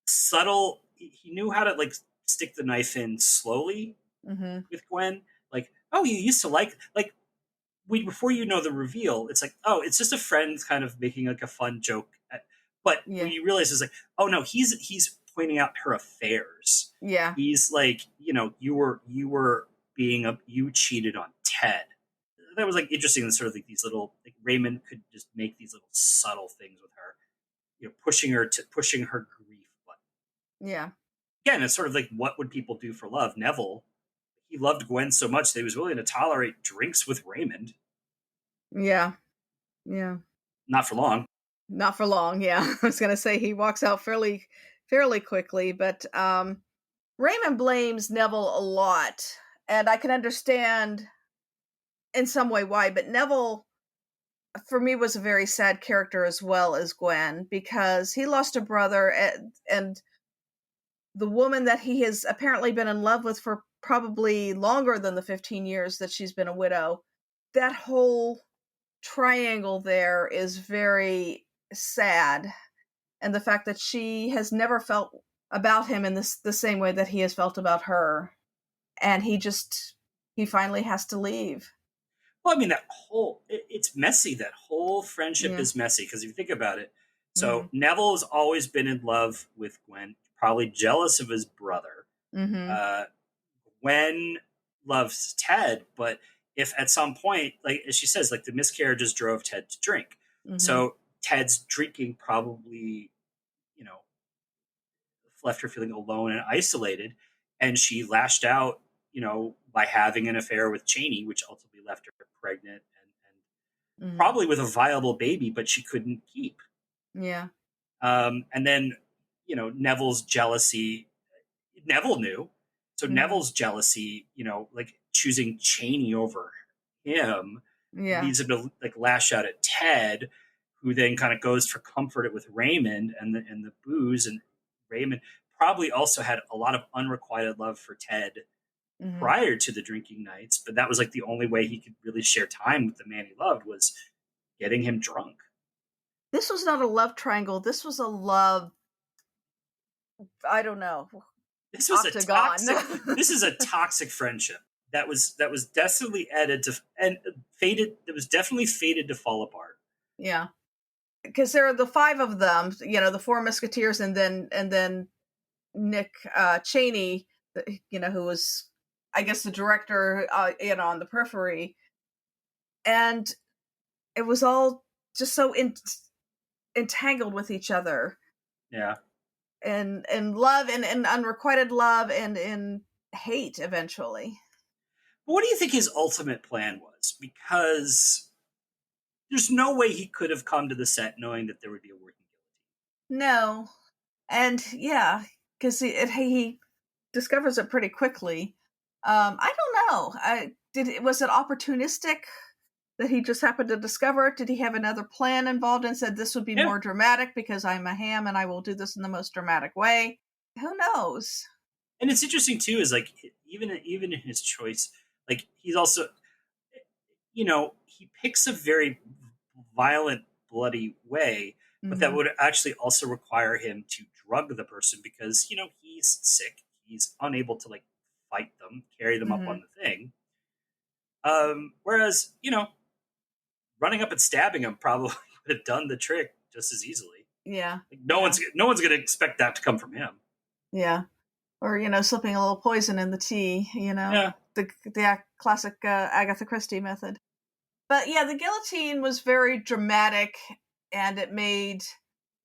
subtle. He knew how to like stick the knife in slowly with Gwen. Like, oh, you used to like before you know the reveal, it's like, oh, it's just a friend kind of making like a fun joke. But when you realize it's like, oh no, he's pointing out her affairs. Yeah. He's like, you cheated on Ted. That was like interesting. And sort of like these little, like Raymond could just make these little subtle things with her, pushing her grief button. Yeah. Again, it's sort of like, what would people do for love? Neville, he loved Gwen so much that he was willing to tolerate drinks with Raymond. Yeah. Yeah. Not for long. Not for long, yeah. I was going to say he walks out fairly quickly, but Raymond blames Neville a lot, and I can understand in some way why, but Neville, for me, was a very sad character as well as Gwen, because he lost a brother, and the woman that he has apparently been in love with for probably longer than the 15 years that she's been a widow, that whole triangle there is very sad, and the fact that she has never felt about him in the same way that he has felt about her, and he finally has to leave. Well, I mean, it's messy. That whole friendship is messy because if you think about it, so Neville has always been in love with Gwen, probably jealous of his brother. Gwen loves Ted, but if at some point, like as she says, like the miscarriages drove Ted to drink. So Ted's drinking probably, left her feeling alone and isolated. And she lashed out, by having an affair with Cheney, which ultimately left her pregnant and probably with a viable baby, but she couldn't keep. Yeah. And then, Neville's jealousy, Neville knew. So Neville's jealousy, like choosing Cheney over him leads him to like lash out at Ted, who then kind of goes for comfort with Raymond and the booze. And Raymond probably also had a lot of unrequited love for Ted prior to the drinking nights, but that was like the only way he could really share time with the man he loved was getting him drunk. This was not a love triangle. This was a love, I don't know. This was octagon. This is a toxic friendship that was definitely added to and fated. It was definitely fated to fall apart. Yeah, because there are the five of them. The four Musketeers, and then Nick Cheney, who was, I guess, the director. On the periphery, and it was all just so entangled with each other. Yeah. And love and unrequited love and in hate eventually. But what do you think his ultimate plan was? Because there's no way he could have come to the set knowing that there would be a working guillotine. No. And yeah, because he discovers it pretty quickly. I don't know. Was it opportunistic that he just happened to discover it? Did he have another plan involved and said this would be more dramatic because I'm a ham and I will do this in the most dramatic way? Who knows? And it's interesting too, is like even in his choice, like he's also he picks a very violent, bloody way, but that would actually also require him to drug the person because, he's sick. He's unable to, like, fight them, carry them up on the thing. Whereas, running up and stabbing him probably would have done the trick just as easily. Yeah. Like, no one's going to expect that to come from him. Yeah. Or, slipping a little poison in the tea, Yeah. The classic Agatha Christie method. But yeah, the guillotine was very dramatic, and it made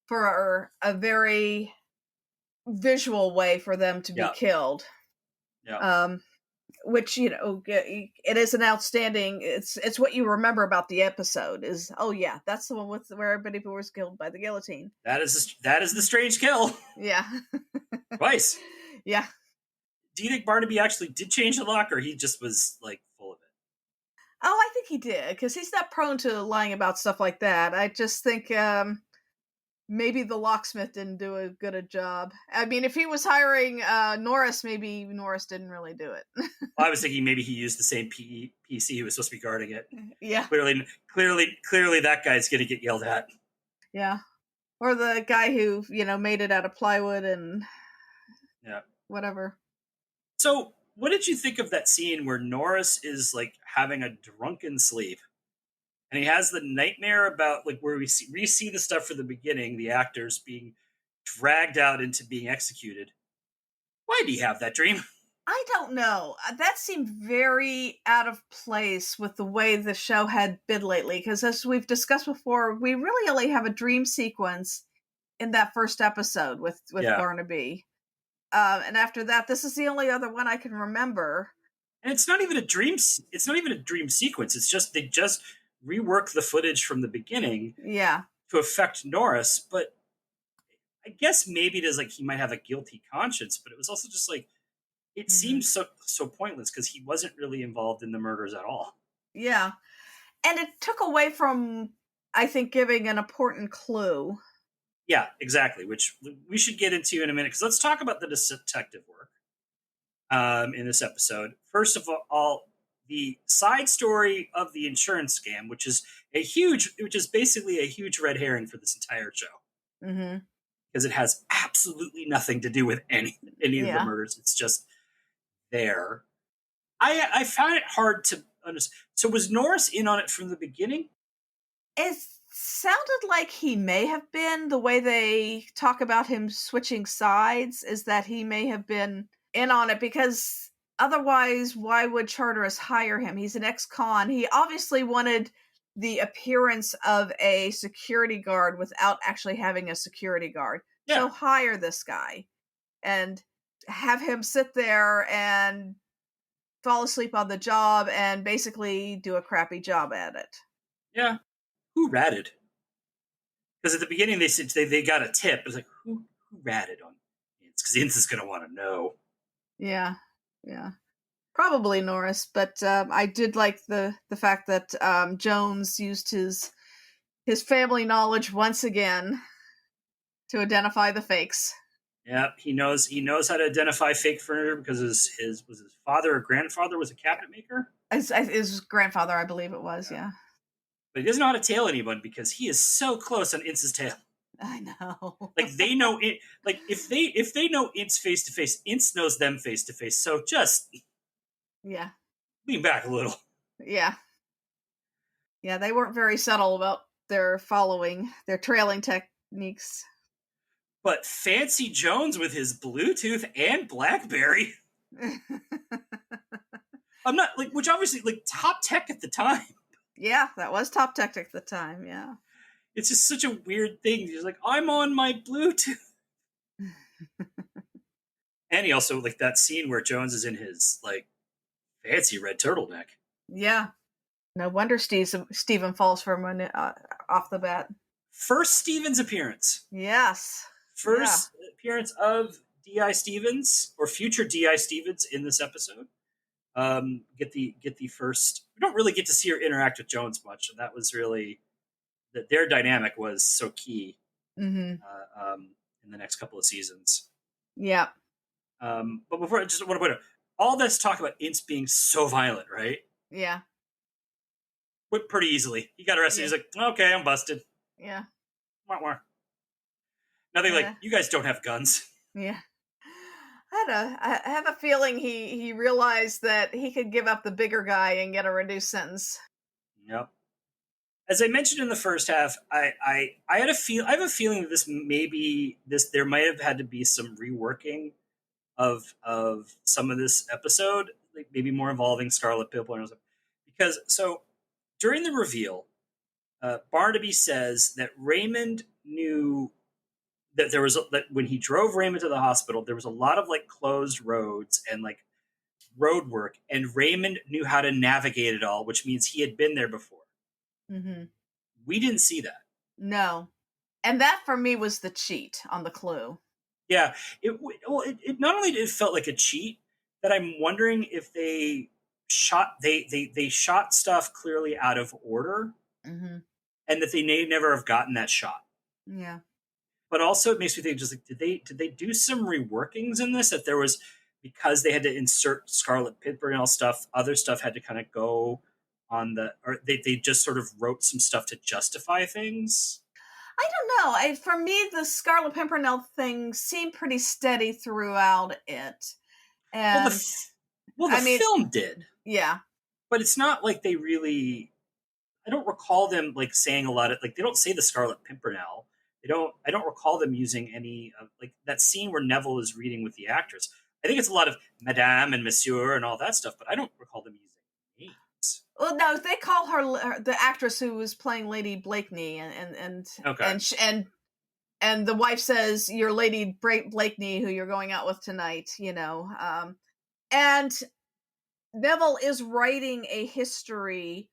for a very visual way for them to be killed. Yeah. Which, it is an outstanding, it's what you remember about the episode is, oh yeah, that's the one where everybody was killed by the guillotine. That is the strange kill. Yeah. Twice. Yeah. Do you think Barnaby actually did change the lock, or he just was, like, full of it? Oh, I think he did, because he's not prone to lying about stuff like that. I just think maybe the locksmith didn't do a good a job. I mean, if he was hiring Norris, maybe Norris didn't really do it. I was thinking maybe he used the same PC who was supposed to be guarding it. Yeah. Clearly that guy's going to get yelled at. Yeah. Or the guy who, made it out of plywood and whatever. So, what did you think of that scene where Norris is, like, having a drunken sleep? And he has the nightmare about, like, where we see the stuff from the beginning, the actors being dragged out into being executed. Why did he have that dream? I don't know. That seemed very out of place with the way the show had been lately, because as we've discussed before, we really only have a dream sequence in that first episode with Barnaby. And after that, this is the only other one I can remember. And it's not even a dream. It's not even a dream sequence. It's just they just rework the footage from the beginning. Yeah. To affect Norris, but I guess maybe it is like he might have a guilty conscience, but it was also just like it seems so pointless because he wasn't really involved in the murders at all. Yeah, and it took away from, I think, giving an important clue. Yeah, exactly, which we should get into in a minute, because let's talk about the detective work in this episode. First of all, the side story of the insurance scam, which is basically a huge red herring for this entire show. Mm-hmm. Because it has absolutely nothing to do with any of the murders. It's just there. I found it hard to understand. So was Norris in on it from the beginning? It sounded like he may have been. The way they talk about him switching sides is that he may have been in on it, because otherwise, why would Charteris hire him? He's an ex-con. He obviously wanted the appearance of a security guard without actually having a security guard. Yeah. So hire this guy and have him sit there and fall asleep on the job and basically do a crappy job at it. Yeah. Who ratted? Because at the beginning they said they got a tip. It was like, who ratted on Ince? Because Ince is going to want to know. Yeah. Yeah. Probably Norris, but I did like the fact that Jones used his family knowledge once again to identify the fakes. Yeah, he knows how to identify fake furniture because his father or grandfather was a cabinet maker. His grandfather, I believe it was. Yeah. But he doesn't know how to tail anyone because he is so close on Ince's tail. I know. Like they know it. Like if they know Ince face to face, Ince knows them face to face. So just lean back a little. Yeah. Yeah, they weren't very subtle about their trailing techniques. But Fancy Jones with his Bluetooth and BlackBerry. I'm not which obviously top tech at the time. Yeah, that was top tech at the time. Yeah. It's just such a weird thing. He's like, I'm on my Bluetooth. And he also, that scene where Jones is in his, fancy red turtleneck. Yeah. No wonder Stephen falls for him off the bat. First Stevens appearance. Yes. First appearance of D.I. Stevens, or future D.I. Stevens in this episode. Get the first... We don't really get to see her interact with Jones much, and that was really... that their dynamic was so key in the next couple of seasons. Yeah. But before, I just want to point out, all this talk about Ince being so violent, right? Yeah. Quit pretty easily. He got arrested. Yeah. He's like, okay, I'm busted. Yeah. Wah, wah. Nothing like, you guys don't have guns. Yeah. I have a feeling he realized that he could give up the bigger guy and get a reduced sentence. Yep. As I mentioned in the first half, I have a feeling that there might have had to be some reworking of some of this episode, like maybe more involving Scarlet Pimpernel, because so during the reveal, Barnaby says that Raymond knew that that when he drove Raymond to the hospital, there was a lot of like closed roads and like road work, and Raymond knew how to navigate it all, which means he had been there before. Mm-hmm. We didn't see that. No. And that for me was the cheat on the clue. Yeah, it not only it felt like a cheat, that I'm wondering if they shot stuff clearly out of order, mm-hmm. and that they may never have gotten that shot. Yeah. But also it makes me think, just like, did they do some reworkings in this, that there was, because they had to insert Scarlet Pimpernel stuff, other stuff had to kind of go on or they just sort of wrote some stuff to justify things? I don't know. For me, the Scarlet Pimpernel thing seemed pretty steady throughout it. And the film did. Yeah. But it's not like they really, I don't recall them like saying a lot of, like, they don't say the Scarlet Pimpernel. I don't recall them using any of, like, that scene where Neville is reading with the actress. I think it's a lot of Madame and Monsieur and all that stuff, but I don't recall them using names. Well, no, they call her the actress who was playing Lady Blakeney, and the wife says, "You're Lady Blakeney, who you're going out with tonight." And Neville is writing a history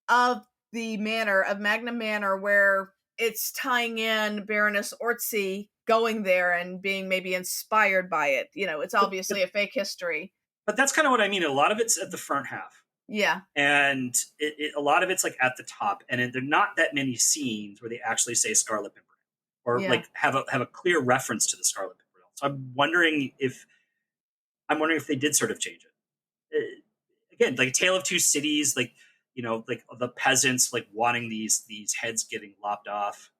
of the manor, of Magnum Manor, where it's tying in Baroness Ortsey going there and being maybe inspired by it. It's obviously a fake history. But that's kind of what I mean. A lot of it's at the front half. Yeah. And a lot of it's like at the top. And there are not that many scenes where they actually say Scarlet Pimpernel or like have a clear reference to the Scarlet Pimpernel. So I'm wondering if they did sort of change it. Again, like Tale of Two Cities, like, like the peasants like wanting these heads getting lopped off.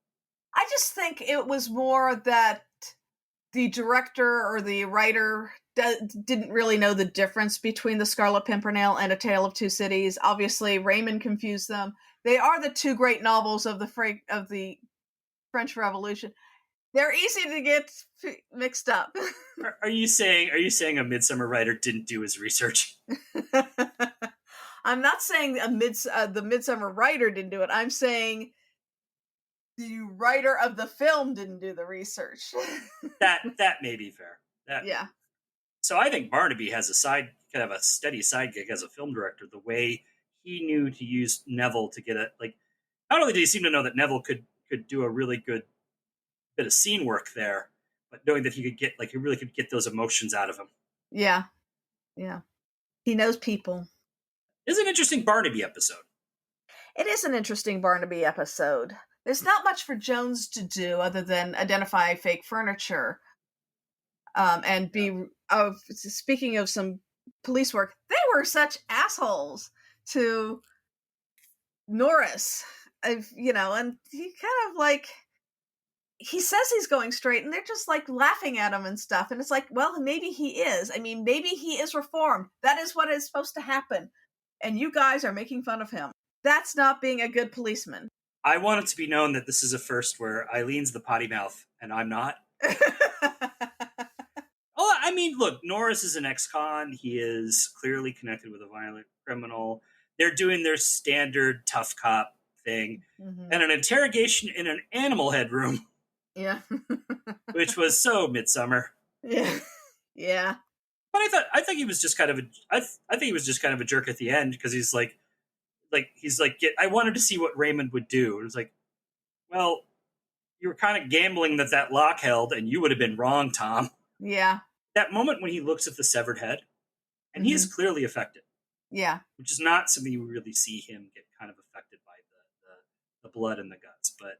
I just think it was more that the director or the writer didn't really know the difference between the Scarlet Pimpernel and A Tale of Two Cities. Obviously, Raymond confused them. They are the two great novels of the French Revolution. They're easy to get mixed up. Are you saying a Midsomer writer didn't do his research? I'm not saying the Midsomer writer didn't do it. I'm saying the writer of the film didn't do the research. that may be fair. Yeah. So I think Barnaby has a steady side gig as a film director. The way he knew to use Neville to get not only did he seem to know that Neville could do a really good bit of scene work there, but knowing that he really could get those emotions out of him. Yeah. Yeah. He knows people. It's an interesting Barnaby episode. It is an interesting Barnaby episode. There's not much for Jones to do other than identify fake furniture. And speaking of some police work, they were such assholes to Norris, and he kind of like, he says he's going straight, and they're just like laughing at him and stuff. And it's like, well, maybe he is. I mean, maybe he is reformed. That is what is supposed to happen. And you guys are making fun of him. That's not being a good policeman. I want it to be known that this is a first where Eileen's the potty mouth and I'm not. Oh, I mean, look, Norris is an ex-con. He is clearly connected with a violent criminal. They're doing their standard tough cop thing. Mm-hmm. And an interrogation in an animal head room. Yeah. Which was so Midsomer. Yeah. Yeah. But I think he was just kind of a jerk at the end, because he's like, I wanted to see what Raymond would do. And it was like, well, you were kind of gambling that lock held, and you would have been wrong, Tom. Yeah. That moment when he looks at the severed head, and he is clearly affected. Yeah. Which is not something you really see him get kind of affected by the blood in the guts. But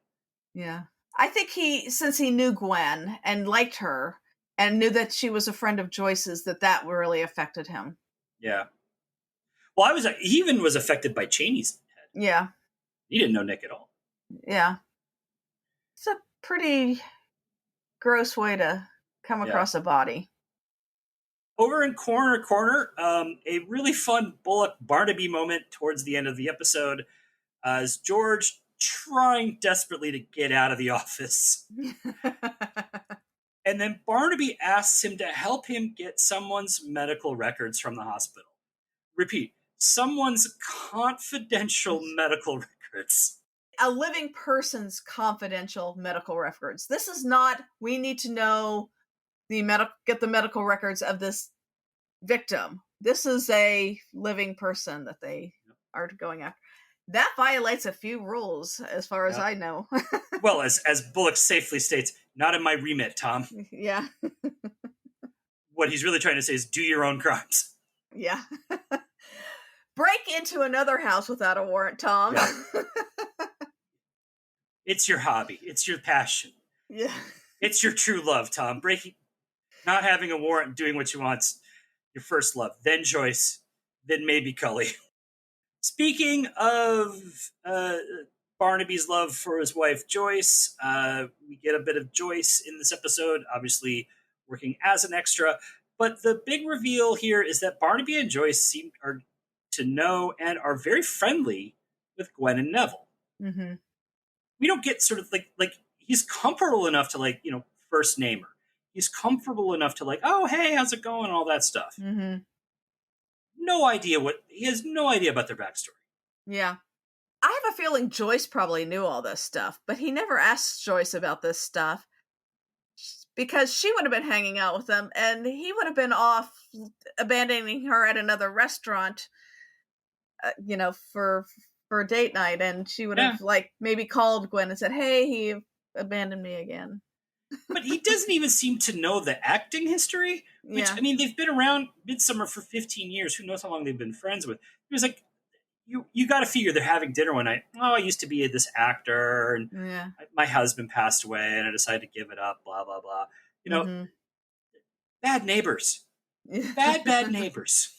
yeah. I think since he knew Gwen and liked her and knew that she was a friend of Joyce's, that really affected him. Yeah. Well, he even was affected by Cheney's head. Yeah. He didn't know Nick at all. Yeah. It's a pretty gross way to come across a body. Over in Corner, a really fun Bullock Barnaby moment towards the end of the episode as George trying desperately to get out of the office. And then Barnaby asks him to help him get someone's medical records from the hospital. Repeat, someone's confidential medical records. A living person's confidential medical records. This is not, we need to know get the medical records of this victim. This is a living person that they are going after. That violates a few rules, as far as I know. Well, as Bullock safely states, not in my remit, Tom. Yeah. What he's really trying to say is do your own crimes. Yeah. Break into another house without a warrant, Tom. Yeah. It's your hobby. It's your passion. Yeah. It's your true love, Tom. Not having a warrant, doing what you want's your first love. Then Joyce. Then maybe Cully. Speaking of Barnaby's love for his wife, Joyce, we get a bit of Joyce in this episode, obviously working as an extra. But the big reveal here is that Barnaby and Joyce seem to know and are very friendly with Gwen and Neville. Mm-hmm. We don't get sort of like he's comfortable enough to first name her. He's comfortable enough to oh, hey, how's it going? All that stuff. Mm-hmm. He has no idea about their backstory. Yeah. I have a feeling Joyce probably knew all this stuff, but he never asked Joyce about this stuff because she would have been hanging out with them and he would have been off abandoning her at another restaurant, for a date night. And she would have maybe called Gwen and said, hey, he abandoned me again. But he doesn't even seem to know the acting history, which, I mean, they've been around Midsomer for 15 years. Who knows how long they've been friends with? He was like, you got to figure they're having dinner one night. Oh, I used to be this actor, and my husband passed away, and I decided to give it up, blah, blah, blah. Bad neighbors. Bad neighbors.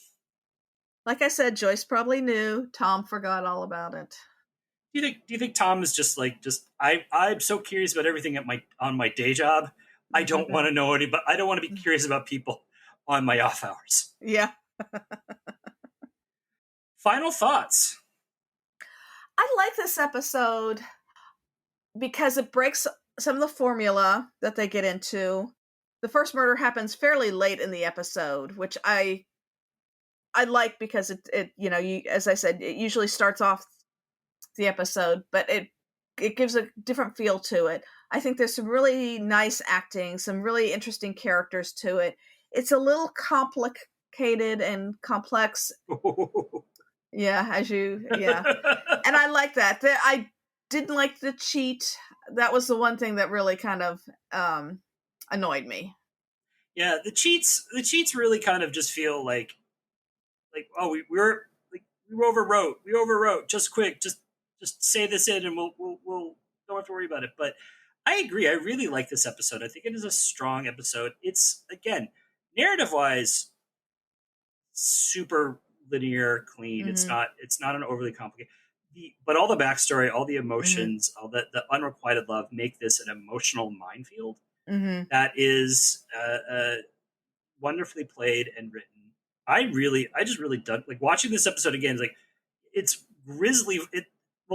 Like I said, Joyce probably knew. Tom forgot all about it. Do you think Tom is just I'm so curious about everything on my day job. I don't want to know anybody. I don't want to be curious about people on my off hours. Yeah. Final thoughts. I like this episode because it breaks some of the formula that they get into. The first murder happens fairly late in the episode, which I like because it as I said, it usually starts off the episode, but it gives a different feel to it. I think there's some really nice acting, some really interesting characters to it. It's a little complicated and complex. Yeah, and I like that. I didn't like the cheat. That was the one thing that really kind of annoyed me. Yeah, the cheats really kind of just feel like oh, we overwrote. We overwrote. Just quick, just say this in and we'll don't have to worry about it. But I agree. I really like this episode. I think it is a strong episode. It's, again, narrative-wise, super linear, clean. Mm-hmm. It's not an overly complicated. But all the backstory, all the emotions, all the unrequited love make this an emotional minefield that is wonderfully played and written. I just really dug watching this episode again. It's grisly.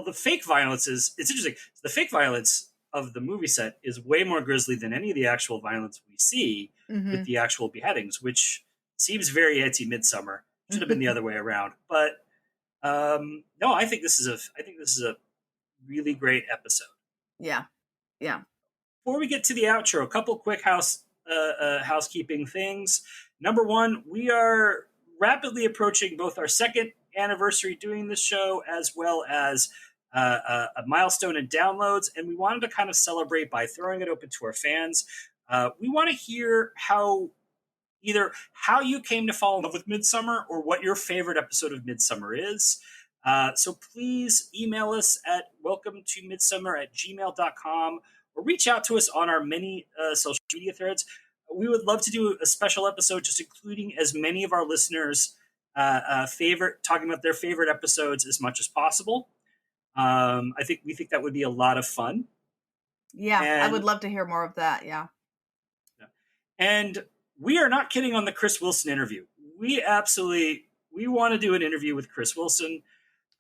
The fake violence it's interesting. The fake violence of the movie set is way more grisly than any of the actual violence we see with the actual beheadings, which seems very anti-Midsomer. Should have been the other way around. But no, I think this is a really great episode. Yeah. Before we get to the outro, a couple quick housekeeping things. Number one, we are rapidly approaching both our second anniversary doing this show as well as a milestone in downloads, and we wanted to kind of celebrate by throwing it open to our fans. We want to hear either how you came to fall in love with Midsomer or what your favorite episode of Midsomer is. So please email us at welcometomidsomer@gmail.com or reach out to us on our many social media threads. We would love to do a special episode just including as many of our listeners' talking about their favorite episodes as much as possible. We think that would be a lot of fun. Yeah, I would love to hear more of that. Yeah. And we are not kidding on the Chris Wilson interview. We want to do an interview with Chris Wilson,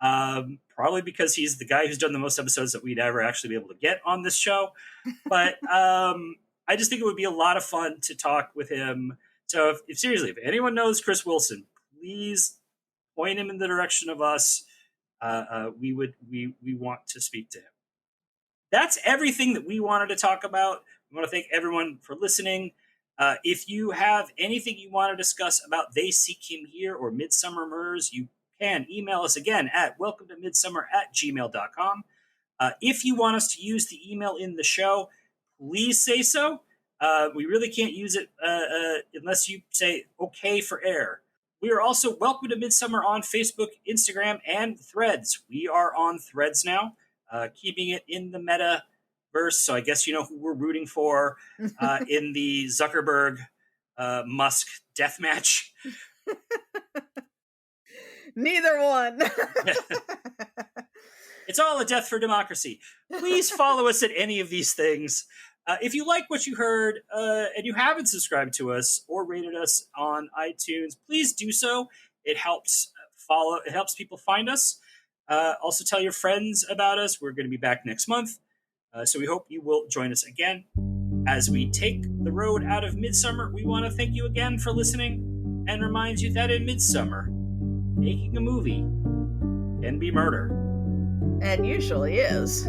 probably because he's the guy who's done the most episodes that we'd ever actually be able to get on this show. But I just think it would be a lot of fun to talk with him. So if seriously, if anyone knows Chris Wilson, please point him in the direction of us. We want to speak to him. That's everything that we wanted to talk about. We want to thank everyone for listening. If you have anything you want to discuss about They Seek Him Here or Midsomer Murders, you can email us again at welcometomidsomer@gmail.com. If you want us to use the email in the show, please say so. We really can't use it unless you say okay for air. We are also Welcome to Midsomer on Facebook, Instagram, and Threads. We are on Threads now, keeping it in the metaverse. So I guess you know who we're rooting for in the Zuckerberg Musk death match. Neither one. It's all a death for democracy. Please follow us at any of these things. If you like what you heard and you haven't subscribed to us or rated us on iTunes, please do so. It helps people find us. Also tell your friends about us. We're going to be back next month. So we hope you will join us again. As we take the road out of Midsomer, we want to thank you again for listening and remind you that in Midsomer, making a movie can be murder. And usually is.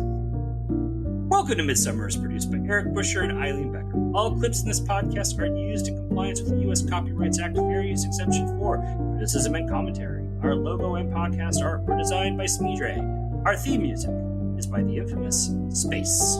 Welcome to Midsomer is produced by Eric Buscher and Eileen Becker. All clips in this podcast are used in compliance with the U.S. Copyrights Act Fair Use Exemption 4, criticism and commentary. Our logo and podcast art were designed by Smeedrai. Our theme music is by the infamous Space.